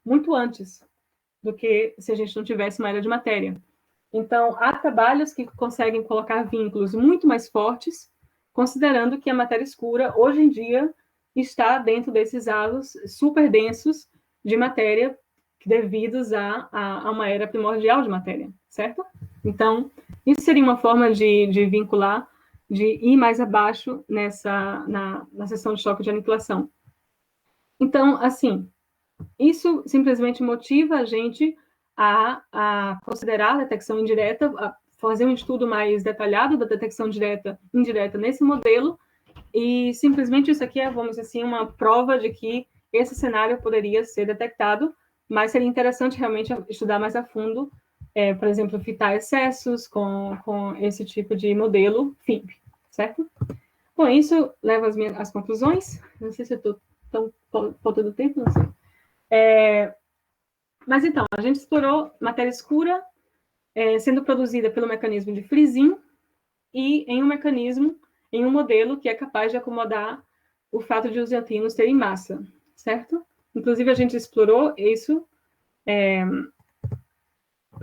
muito antes do que se a gente não tivesse uma era de matéria. Então, há trabalhos que conseguem colocar vínculos muito mais fortes, considerando que a matéria escura, hoje em dia, está dentro desses halos super densos de matéria devidos a uma era primordial de matéria, certo? Então, isso seria uma forma de vincular, de ir mais abaixo na seção de choque de aniquilação. Então, assim, isso simplesmente motiva a gente a considerar a detecção indireta, a fazer um estudo mais detalhado da detecção indireta nesse modelo, e simplesmente isso aqui é, vamos dizer assim, uma prova de que esse cenário poderia ser detectado, mas seria interessante realmente estudar mais a fundo, por exemplo, fitar excessos com esse tipo de modelo FIMP, certo? Bom, isso leva às conclusões. Não sei se eu estou tão faltando tempo, não sei. Mas então, a gente explorou matéria escura sendo produzida pelo mecanismo de Frisin e em um modelo que é capaz de acomodar o fato de os neutrinos terem massa, certo? Inclusive, a gente explorou isso.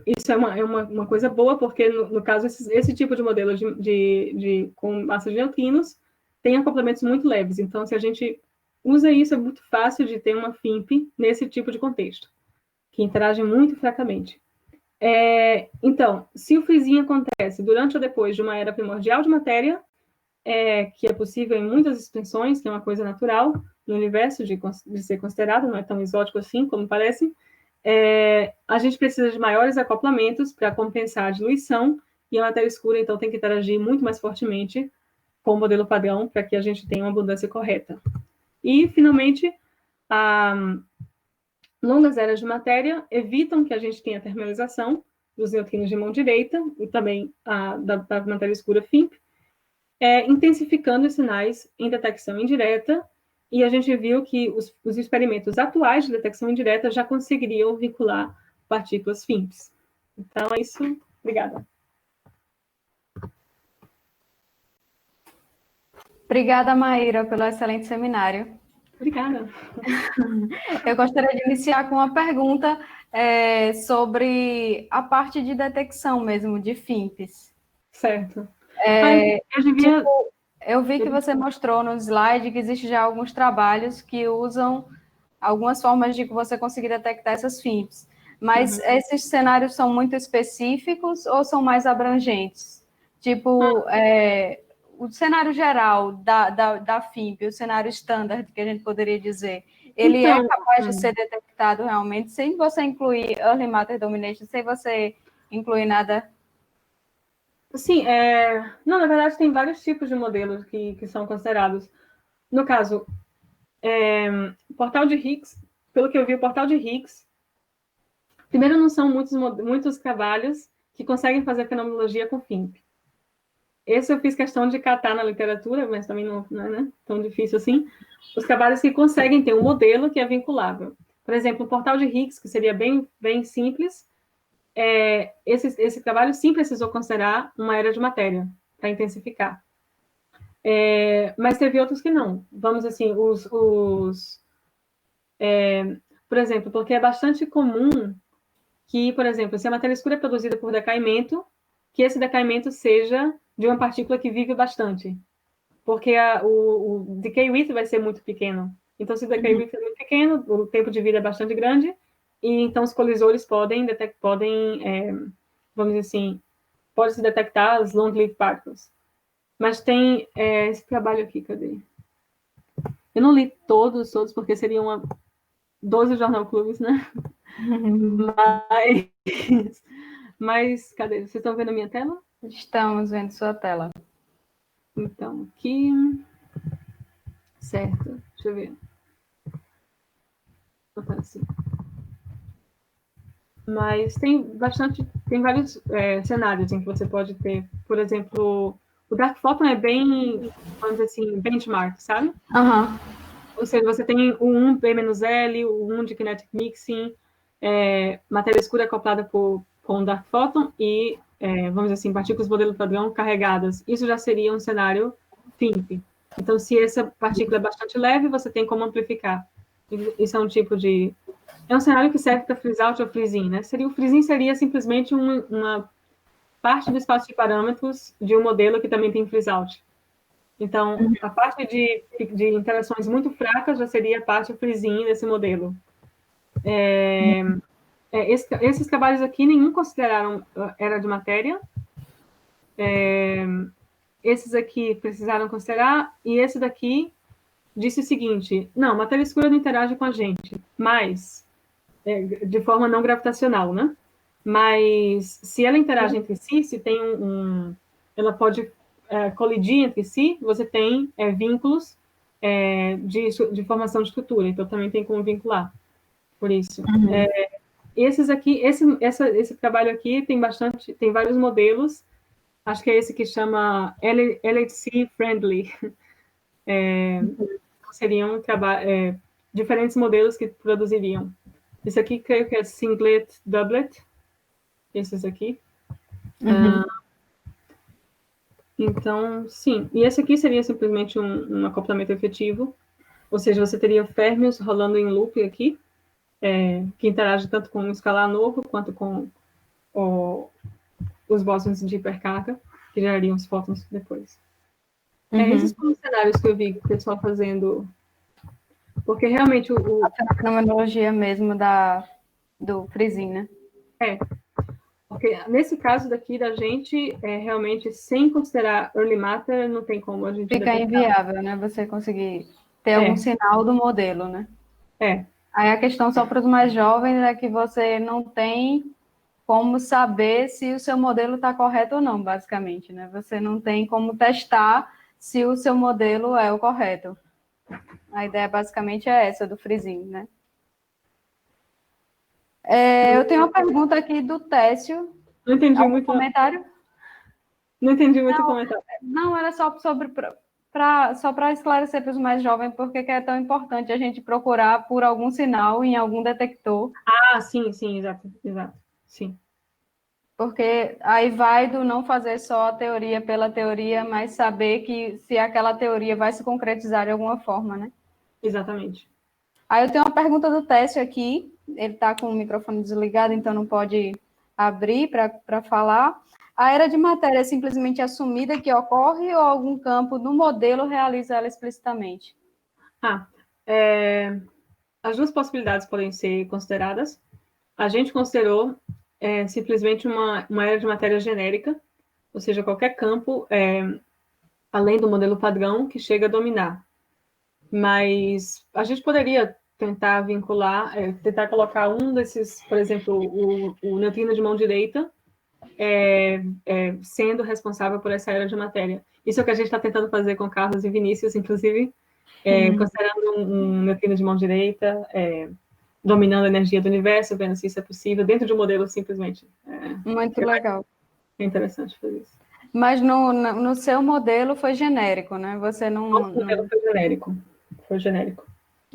Isso é uma coisa boa, porque, no caso, esse tipo de modelo com massa de neutrinos tem acoplamentos muito leves. Então, se a gente usa isso, é muito fácil de ter uma FIMP nesse tipo de contexto, que interage muito fracamente. Então, se o freezing acontece durante ou depois de uma era primordial de matéria, que é possível em muitas extensões, que é uma coisa natural no universo de ser considerado, não é tão exótico assim como parece, a gente precisa de maiores acoplamentos para compensar a diluição, e a matéria escura, então, tem que interagir muito mais fortemente com o modelo padrão para que a gente tenha uma abundância correta. E, finalmente, longas eras de matéria evitam que a gente tenha terminalização dos neutrinos de mão direita e também da matéria escura FIMP, intensificando os sinais em detecção indireta, e a gente viu que os experimentos atuais de detecção indireta já conseguiriam vincular partículas FIMPs. Então, é isso. Obrigada. Obrigada, Maíra, pelo excelente seminário. Obrigada. Eu gostaria de iniciar com uma pergunta sobre a parte de detecção mesmo, de FIMPs. Certo. Eu vi que você mostrou no slide que existe já alguns trabalhos que usam algumas formas de que você conseguir detectar essas FIMPs. Mas esses cenários são muito específicos ou são mais abrangentes? Tipo, o cenário geral da FIMP, o cenário standard, que a gente poderia dizer, ele é capaz de ser detectado realmente sem você incluir Early Matter Domination, sem você incluir nada? Sim, não, na verdade, tem vários tipos de modelos que são considerados. No caso, o portal de Higgs, pelo que eu vi, o portal de Higgs, primeiro, não são muitos trabalhos que conseguem fazer fenomenologia com FIMP. Esse eu fiz questão de catar na literatura, mas também não é, né, tão difícil assim. Os trabalhos que conseguem ter um modelo que é vinculável. Por exemplo, o portal de Higgs, que seria bem, bem simples, esse trabalho sim precisou considerar uma era de matéria para intensificar. Mas teve outros que não. Vamos assim, por exemplo, porque é bastante comum que, por exemplo, se a matéria escura é produzida por decaimento, que esse decaimento seja de uma partícula que vive bastante. Porque o decay width vai ser muito pequeno. Então, se o decay width é muito pequeno, o tempo de vida é bastante grande, e então os colisores podem vamos dizer assim, pode-se detectar as long-lived particles. Mas tem esse trabalho aqui, cadê? Eu não li todos, porque seriam 12 jornal clubes, né? Mas Mas, cadê? Vocês estão vendo a minha tela? Estamos vendo sua tela. Então, aqui... Certo. Deixa eu ver. Botar assim. Mas tem vários cenários em que você pode ter, por exemplo, o Dark Photon é bem, vamos dizer assim, benchmark, sabe? Aham. Ou seja, você tem o 1 P-L, o 1 de Kinetic Mixing, matéria escura acoplada com o Dark Photon e, vamos dizer assim, partículas modelo padrão carregadas. Isso já seria um cenário FIMP. Então, se essa partícula é bastante leve, você tem como amplificar. Isso é um tipo de... É um cenário que serve para freeze-out ou freeze-in, né? O freeze-in seria simplesmente uma parte do espaço de parâmetros de um modelo que também tem freeze-out. Então, a parte de interações muito fracas já seria a parte freeze-in desse modelo. Esses trabalhos aqui, nenhum consideraram era de matéria. Esses aqui precisaram considerar, e esse daqui disse o seguinte: não, matéria escura não interage com a gente, mas de forma não gravitacional, né? Mas se ela interage entre si, se tem ela pode colidir entre si, você tem vínculos de formação de estrutura, então também tem como vincular. Por isso. Esses aqui, esse trabalho aqui tem vários modelos. Acho que é esse que chama LHC Friendly. Seriam diferentes modelos que produziriam. Esse aqui, creio que é singlet, doublet. Esses aqui. Então, sim. E esse aqui seria simplesmente um acoplamento efetivo. Ou seja, você teria férmions rolando em loop aqui, que interage tanto com um escalar novo, quanto com os bósons de hipercarga, que gerariam os fótons depois. Esses foram os cenários que eu vi o pessoal fazendo. Porque realmente a fenomenologia mesmo do freeze-in, né? Porque nesse caso daqui da gente, realmente, sem considerar early matter, não tem como a gente... Fica inviável, né? Você conseguir ter algum sinal do modelo, né? Aí a questão só para os mais jovens é que você não tem como saber se o seu modelo está correto ou não, basicamente, né? Você não tem como testar se o seu modelo é o correto. A ideia basicamente é essa, do freeze-in, né? Eu tenho uma pergunta aqui do Técio. Não entendi muito. Comentário? Não entendi muito o comentário. Não, era só só para esclarecer para os mais jovens por que é tão importante a gente procurar por algum sinal em algum detector. Ah, sim, exato. Sim. Porque aí vai do não fazer só a teoria pela teoria, mas saber que se aquela teoria vai se concretizar de alguma forma, né? Exatamente. Aí eu tenho uma pergunta do Técio aqui. Ele está com o microfone desligado, então não pode abrir para falar. A era de matéria é simplesmente assumida que ocorre ou algum campo no modelo realiza ela explicitamente? As duas possibilidades podem ser consideradas. A gente considerou simplesmente uma era de matéria genérica, ou seja, qualquer campo, além do modelo padrão, que chega a dominar. Mas a gente poderia tentar vincular, tentar colocar um desses, por exemplo, o neutrino de mão direita, sendo responsável por essa era de matéria. Isso é o que a gente está tentando fazer com Carlos e Vinícius, inclusive, considerando um neutrino de mão direita, dominando a energia do universo, vendo se isso é possível, dentro de um modelo simplesmente. Muito legal. É interessante fazer isso. Mas no seu modelo foi genérico, né? Você não... Nosso modelo foi genérico. Foi genérico.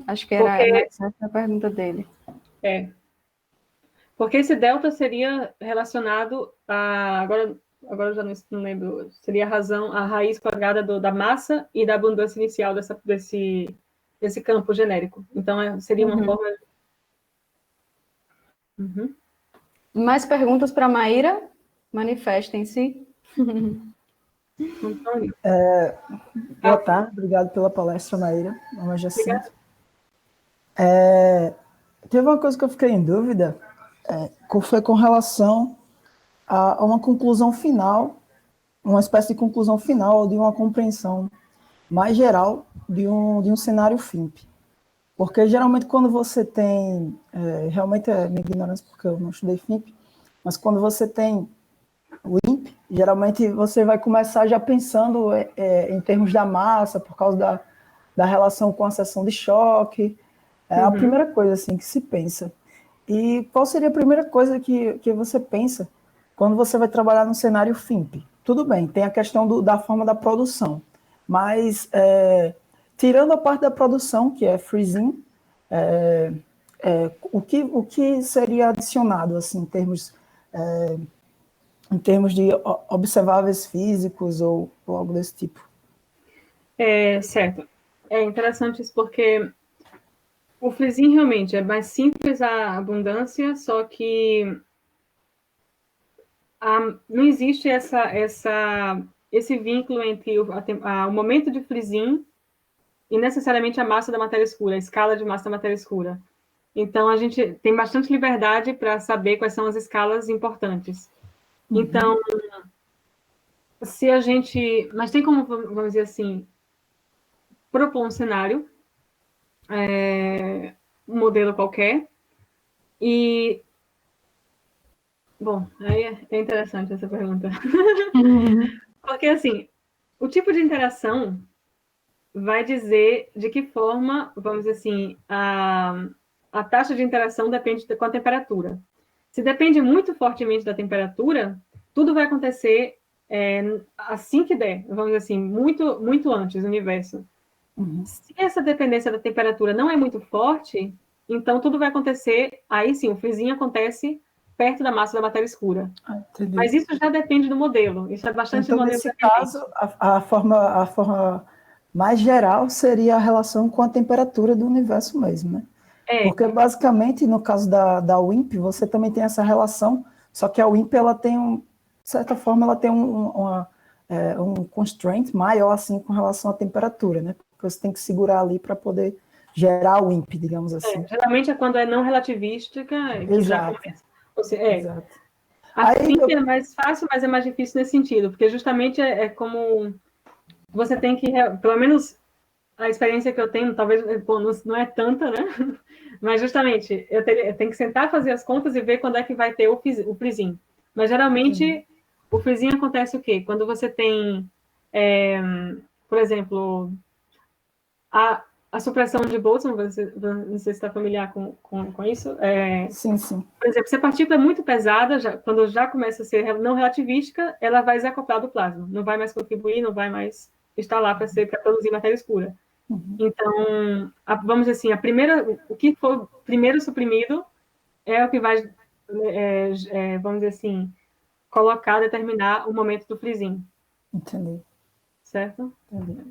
Acho que era essa a pergunta dele. Porque esse delta seria relacionado a... Agora eu já não lembro. Seria a raiz quadrada da massa e da abundância inicial desse campo genérico. Então, seria uma forma... Mais perguntas para a Maíra? Manifestem-se. Boa tarde, obrigado pela palestra, Maíra. Meu nome é Jacinto. Teve uma coisa que eu fiquei em dúvida, foi com relação a uma conclusão final, uma espécie de conclusão final, ou de uma compreensão mais geral de um cenário FIMP. Porque, geralmente, quando você tem... realmente é minha ignorância, porque eu não estudei FIMP, Mas quando você tem o INP, geralmente você vai começar já pensando em termos da massa, por causa da relação com a seção de choque. É a primeira coisa assim, que se pensa. E qual seria a primeira coisa que você pensa quando você vai trabalhar no cenário FIMP? Tudo bem, tem a questão da forma da produção, mas tirando a parte da produção, que é freezing, o que seria adicionado assim, em termos de observáveis físicos ou algo desse tipo? Certo. É interessante isso porque o freezing realmente é mais simples a abundância, só que não existe esse vínculo entre o momento de freezing e necessariamente a massa da matéria escura, a escala de massa da matéria escura. Então, a gente tem bastante liberdade para saber quais são as escalas importantes. Então, se a gente... Mas tem como, vamos dizer assim, propor um cenário, um modelo qualquer, e... Bom, aí é interessante essa pergunta. Porque, assim, o tipo de interação vai dizer de que forma, vamos dizer assim, a taxa de interação depende com a temperatura. Se depende muito fortemente da temperatura, tudo vai acontecer assim que der, vamos dizer assim, muito, muito antes do universo. Se essa dependência da temperatura não é muito forte, então tudo vai acontecer, aí sim, o freezing acontece perto da massa da matéria escura. Mas isso já depende do modelo, isso é bastante então, modelo. nesse caso, a forma mais geral seria a relação com a temperatura do universo mesmo, né? Porque, basicamente, no caso da WIMP, você também tem essa relação, só que a WIMP, ela tem, de certa forma, ela tem um constraint maior, assim, com relação à temperatura, né? Porque você tem que segurar ali para poder gerar a WIMP, digamos assim. Geralmente é quando é não relativística que já começa. Exato. A FIMP é mais fácil, mas é mais difícil nesse sentido, porque justamente é como você tem que, pelo menos a experiência que eu tenho, talvez não é tanta, né? Mas justamente eu tenho que sentar, fazer as contas e ver quando é que vai ter o freezing. Mas geralmente o freezing acontece o quê? Quando você tem, por exemplo, a supressão de Boltzmann, não sei se está familiar com isso. Sim, sim. Por exemplo, se a partícula é muito pesada, quando já começa a ser não relativística, ela vai desacoplar do plasma, não vai mais contribuir, não vai mais estar lá para produzir matéria escura. Então, vamos dizer assim, o que for primeiro suprimido é o que vai, vamos dizer assim, determinar o momento do freezing. Entendi. Certo? Entendi.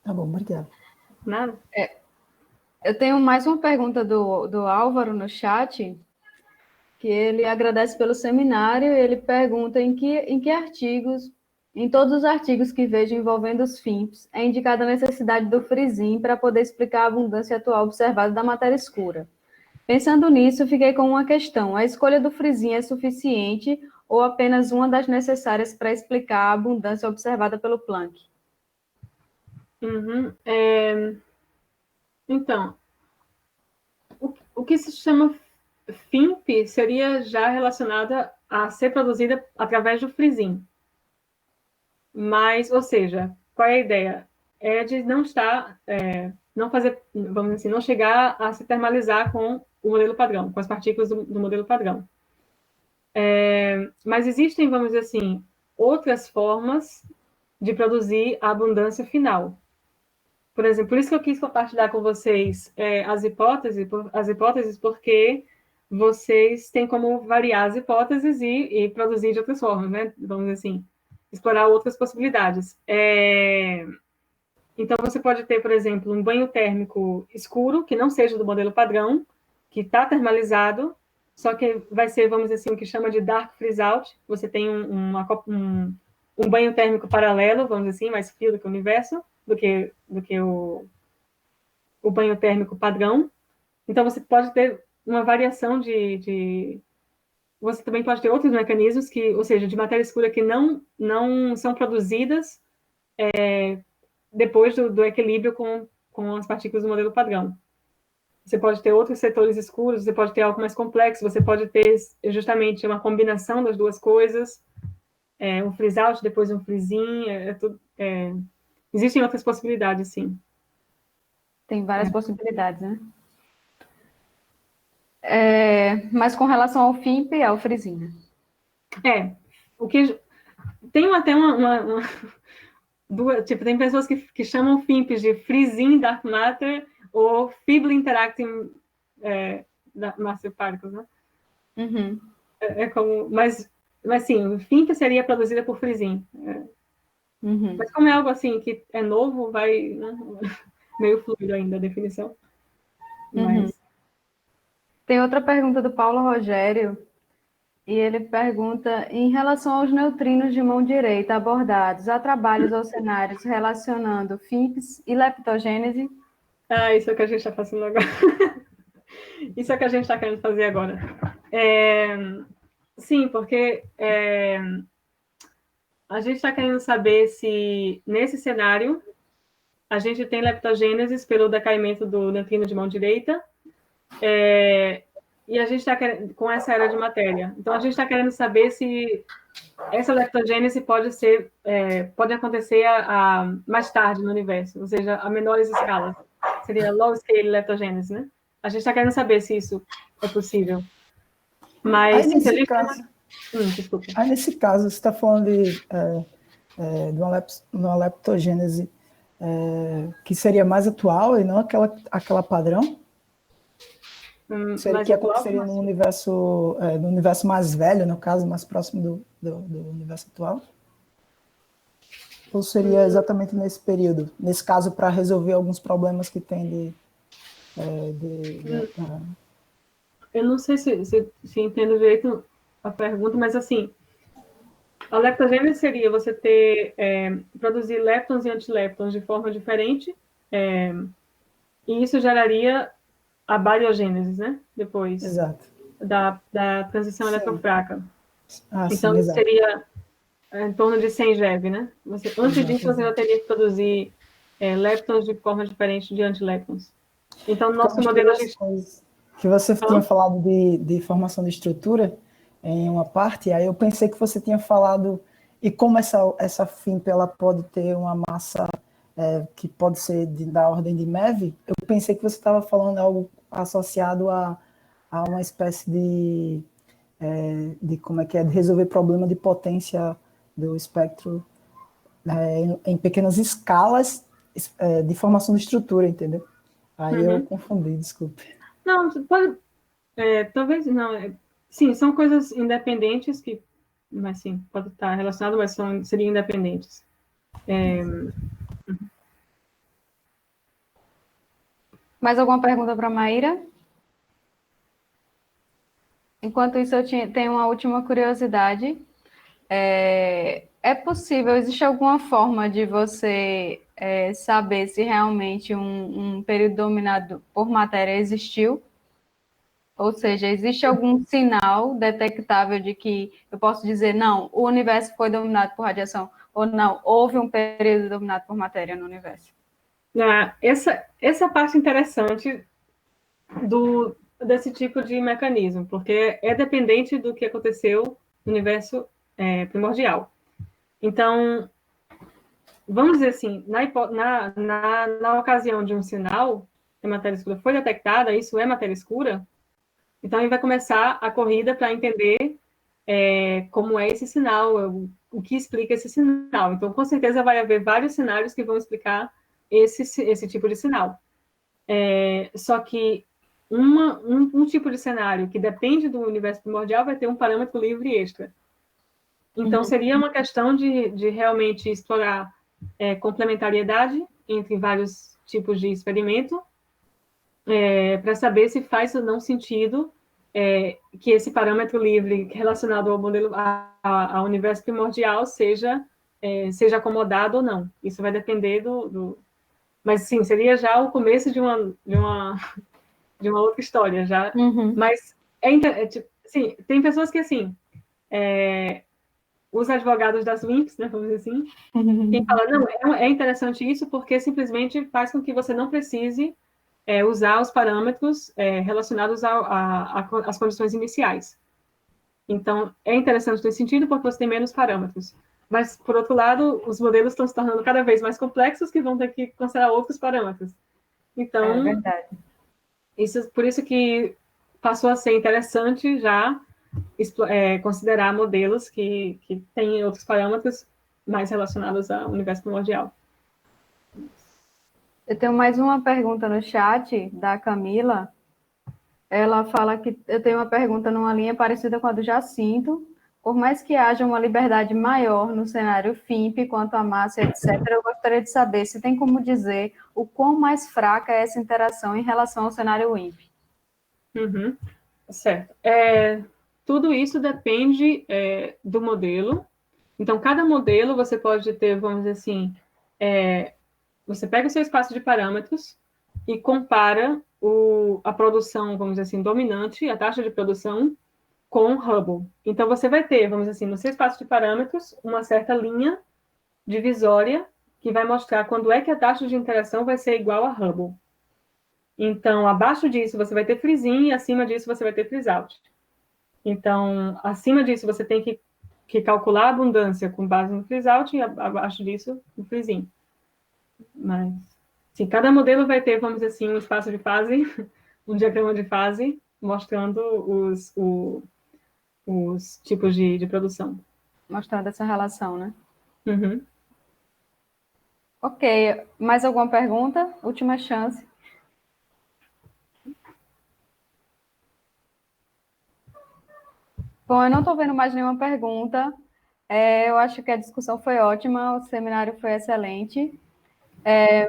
Tá bom, obrigado. Nada? Eu tenho mais uma pergunta do Álvaro no chat, que ele agradece pelo seminário, e ele pergunta em que artigos, em todos os artigos que vejo envolvendo os FIMPs, é indicada a necessidade do freezing para poder explicar a abundância atual observada da matéria escura. Pensando nisso, fiquei com uma questão: a escolha do freezing é suficiente ou apenas uma das necessárias para explicar a abundância observada pelo Planck? Então, o que se chama FIMP seria já relacionada a ser produzida através do freezing. Mas, ou seja, qual é a ideia? É de não estar, não fazer, vamos dizer assim, não chegar a se termalizar com o modelo padrão, com as partículas do modelo padrão. Mas existem, vamos dizer assim, outras formas de produzir a abundância final. Por exemplo, por isso que eu quis compartilhar com vocês as hipóteses, porque vocês têm como variar as hipóteses e produzir de outras formas, né? Vamos dizer assim, explorar outras possibilidades. Então, você pode ter, por exemplo, um banho térmico escuro, que não seja do modelo padrão, que está termalizado, só que vai ser, vamos dizer assim, o que chama de dark freeze-out. Você tem um banho térmico paralelo, vamos dizer assim, mais frio do que o universo, do que o banho térmico padrão. Então, você pode ter uma variação Você também pode ter outros mecanismos, ou seja, de matéria escura que não são produzidas depois do equilíbrio com as partículas do modelo padrão. você pode ter outros setores escuros, você pode ter algo mais complexo, você pode ter justamente uma combinação das duas coisas, um freeze out, depois um freeze in, existem outras possibilidades, sim. Tem várias possibilidades, né? Mas com relação ao FIMP, é o freezinho. O que tem até tipo, tem pessoas que chamam FIMPs de Freezing Dark Matter ou Feebly Interacting Massive Particles, né? Uhum. Mas sim, o FIMP seria produzida por Freezing. Uhum. Mas como é algo assim que é novo, vai, né, meio fluido ainda a definição. Mas... Tem outra pergunta do Paulo Rogério, e ele pergunta, em relação aos neutrinos de mão direita abordados, há trabalhos ou cenários relacionando FIMPs e leptogênese? Isso é o que a gente está fazendo agora. Isso é o que a gente está querendo fazer agora. Sim, porque a gente está querendo saber se, nesse cenário, a gente tem leptogênesis pelo decaimento do neutrino de mão direita, e a gente está com essa era de matéria. Então, a gente está querendo saber se essa leptogênese pode acontecer mais tarde no universo, ou seja, a menores escalas. Seria low scale leptogênese, né? A gente está querendo saber se isso é possível. Mas, aí, nesse caso, desculpa. Aí, nesse caso, você está falando de uma leptogênese que seria mais atual e não aquela padrão? Que aconteceria no universo mais velho, no caso, mais próximo do universo atual? Ou seria exatamente nesse período? Nesse caso, para resolver alguns problemas que tem Eu não sei se entendo direito a pergunta, mas assim, a leptogênese seria você produzir leptons e antileptons de forma diferente, e isso geraria a bariogênese, né? Depois da transição eletrofraca. Então, sim, isso seria em torno de 100 GeV, né? Antes disso, você já teria que produzir leptons de forma diferente de antileptons. Então, no nosso modelo, a gente... Que você tinha falado de formação de estrutura em uma parte, aí eu pensei que você tinha falado, e como essa FIMP ela pode ter uma massa que pode ser da ordem de MeV, eu pensei que você estava falando algo associado a uma espécie de como é que é, de resolver problema de potência do espectro em pequenas escalas de formação de estrutura, entendeu? Aí eu confundi, desculpe. Não, pode... talvez não. Sim, são coisas independentes que... Mas sim, pode estar relacionado, mas seriam independentes. Mais alguma pergunta para a Maíra? Enquanto isso, eu tenho uma última curiosidade. É possível, existe alguma forma de você saber se realmente um período dominado por matéria existiu? Ou seja, existe algum sinal detectável de que eu posso dizer, não, o universo foi dominado por radiação, ou não, houve um período dominado por matéria no universo? Essa parte interessante desse tipo de mecanismo, porque é dependente do que aconteceu no universo primordial. Então, vamos dizer assim, na ocasião de um sinal que a matéria escura foi detectada, isso é matéria escura, então ele vai começar a corrida para entender como é esse sinal, o que explica esse sinal. Então, com certeza vai haver vários cenários que vão explicar esse tipo de sinal. Só que um tipo de cenário que depende do universo primordial vai ter um parâmetro livre extra. Então, seria uma questão de realmente explorar complementariedade entre vários tipos de experimento para saber se faz ou não sentido que esse parâmetro livre relacionado ao modelo ao universo primordial seja acomodado ou não. Isso vai depender mas sim, seria já o começo de uma outra história já. Mas sim, tem pessoas que assim os advogados das WIMPs, né, vamos dizer assim, quem fala, não, é interessante isso porque simplesmente faz com que você não precise usar os parâmetros relacionados às condições iniciais. Então, é interessante nesse sentido, porque você tem menos parâmetros. Mas, por outro lado, os modelos estão se tornando cada vez mais complexos, que vão ter que considerar outros parâmetros. Então, é verdade. Por isso que passou a ser interessante já considerar modelos que têm outros parâmetros mais relacionados ao universo primordial. Eu tenho mais uma pergunta no chat da Camila. Ela fala que eu tenho uma pergunta numa linha parecida com a do Jacinto. Por mais que haja uma liberdade maior no cenário FIMP quanto à massa, etc., eu gostaria de saber se tem como dizer o quão mais fraca é essa interação em relação ao cenário WIMP. Uhum. Certo. Tudo isso depende do modelo. Então, cada modelo você pode ter, vamos dizer assim, você pega o seu espaço de parâmetros e compara a produção, vamos dizer assim, dominante, a taxa de produção, com Hubble. Então, você vai ter, vamos dizer assim, no seu espaço de parâmetros, uma certa linha divisória que vai mostrar quando é que a taxa de interação vai ser igual a Hubble. Então, abaixo disso, você vai ter freeze-in e acima disso, você vai ter freeze-out. Então, acima disso, você tem que calcular a abundância com base no freeze-out e abaixo disso, no freeze-in. Mas, sim, cada modelo vai ter, vamos dizer assim, um espaço de fase, um diagrama de fase, mostrando os tipos de produção. Mostrando essa relação, né? Uhum. Ok, mais alguma pergunta? Última chance. Bom, eu não estou vendo mais nenhuma pergunta. Eu acho que a discussão foi ótima, o seminário foi excelente.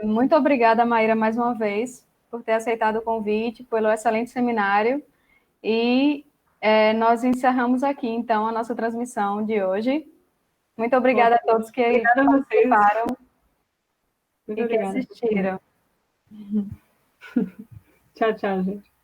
Muito obrigada, Maíra, mais uma vez, por ter aceitado o convite, pelo excelente seminário. E nós encerramos aqui, então, a nossa transmissão de hoje. Muito obrigada a todos que participaram Muito e que obrigada. assistiram. Tchau, tchau, gente.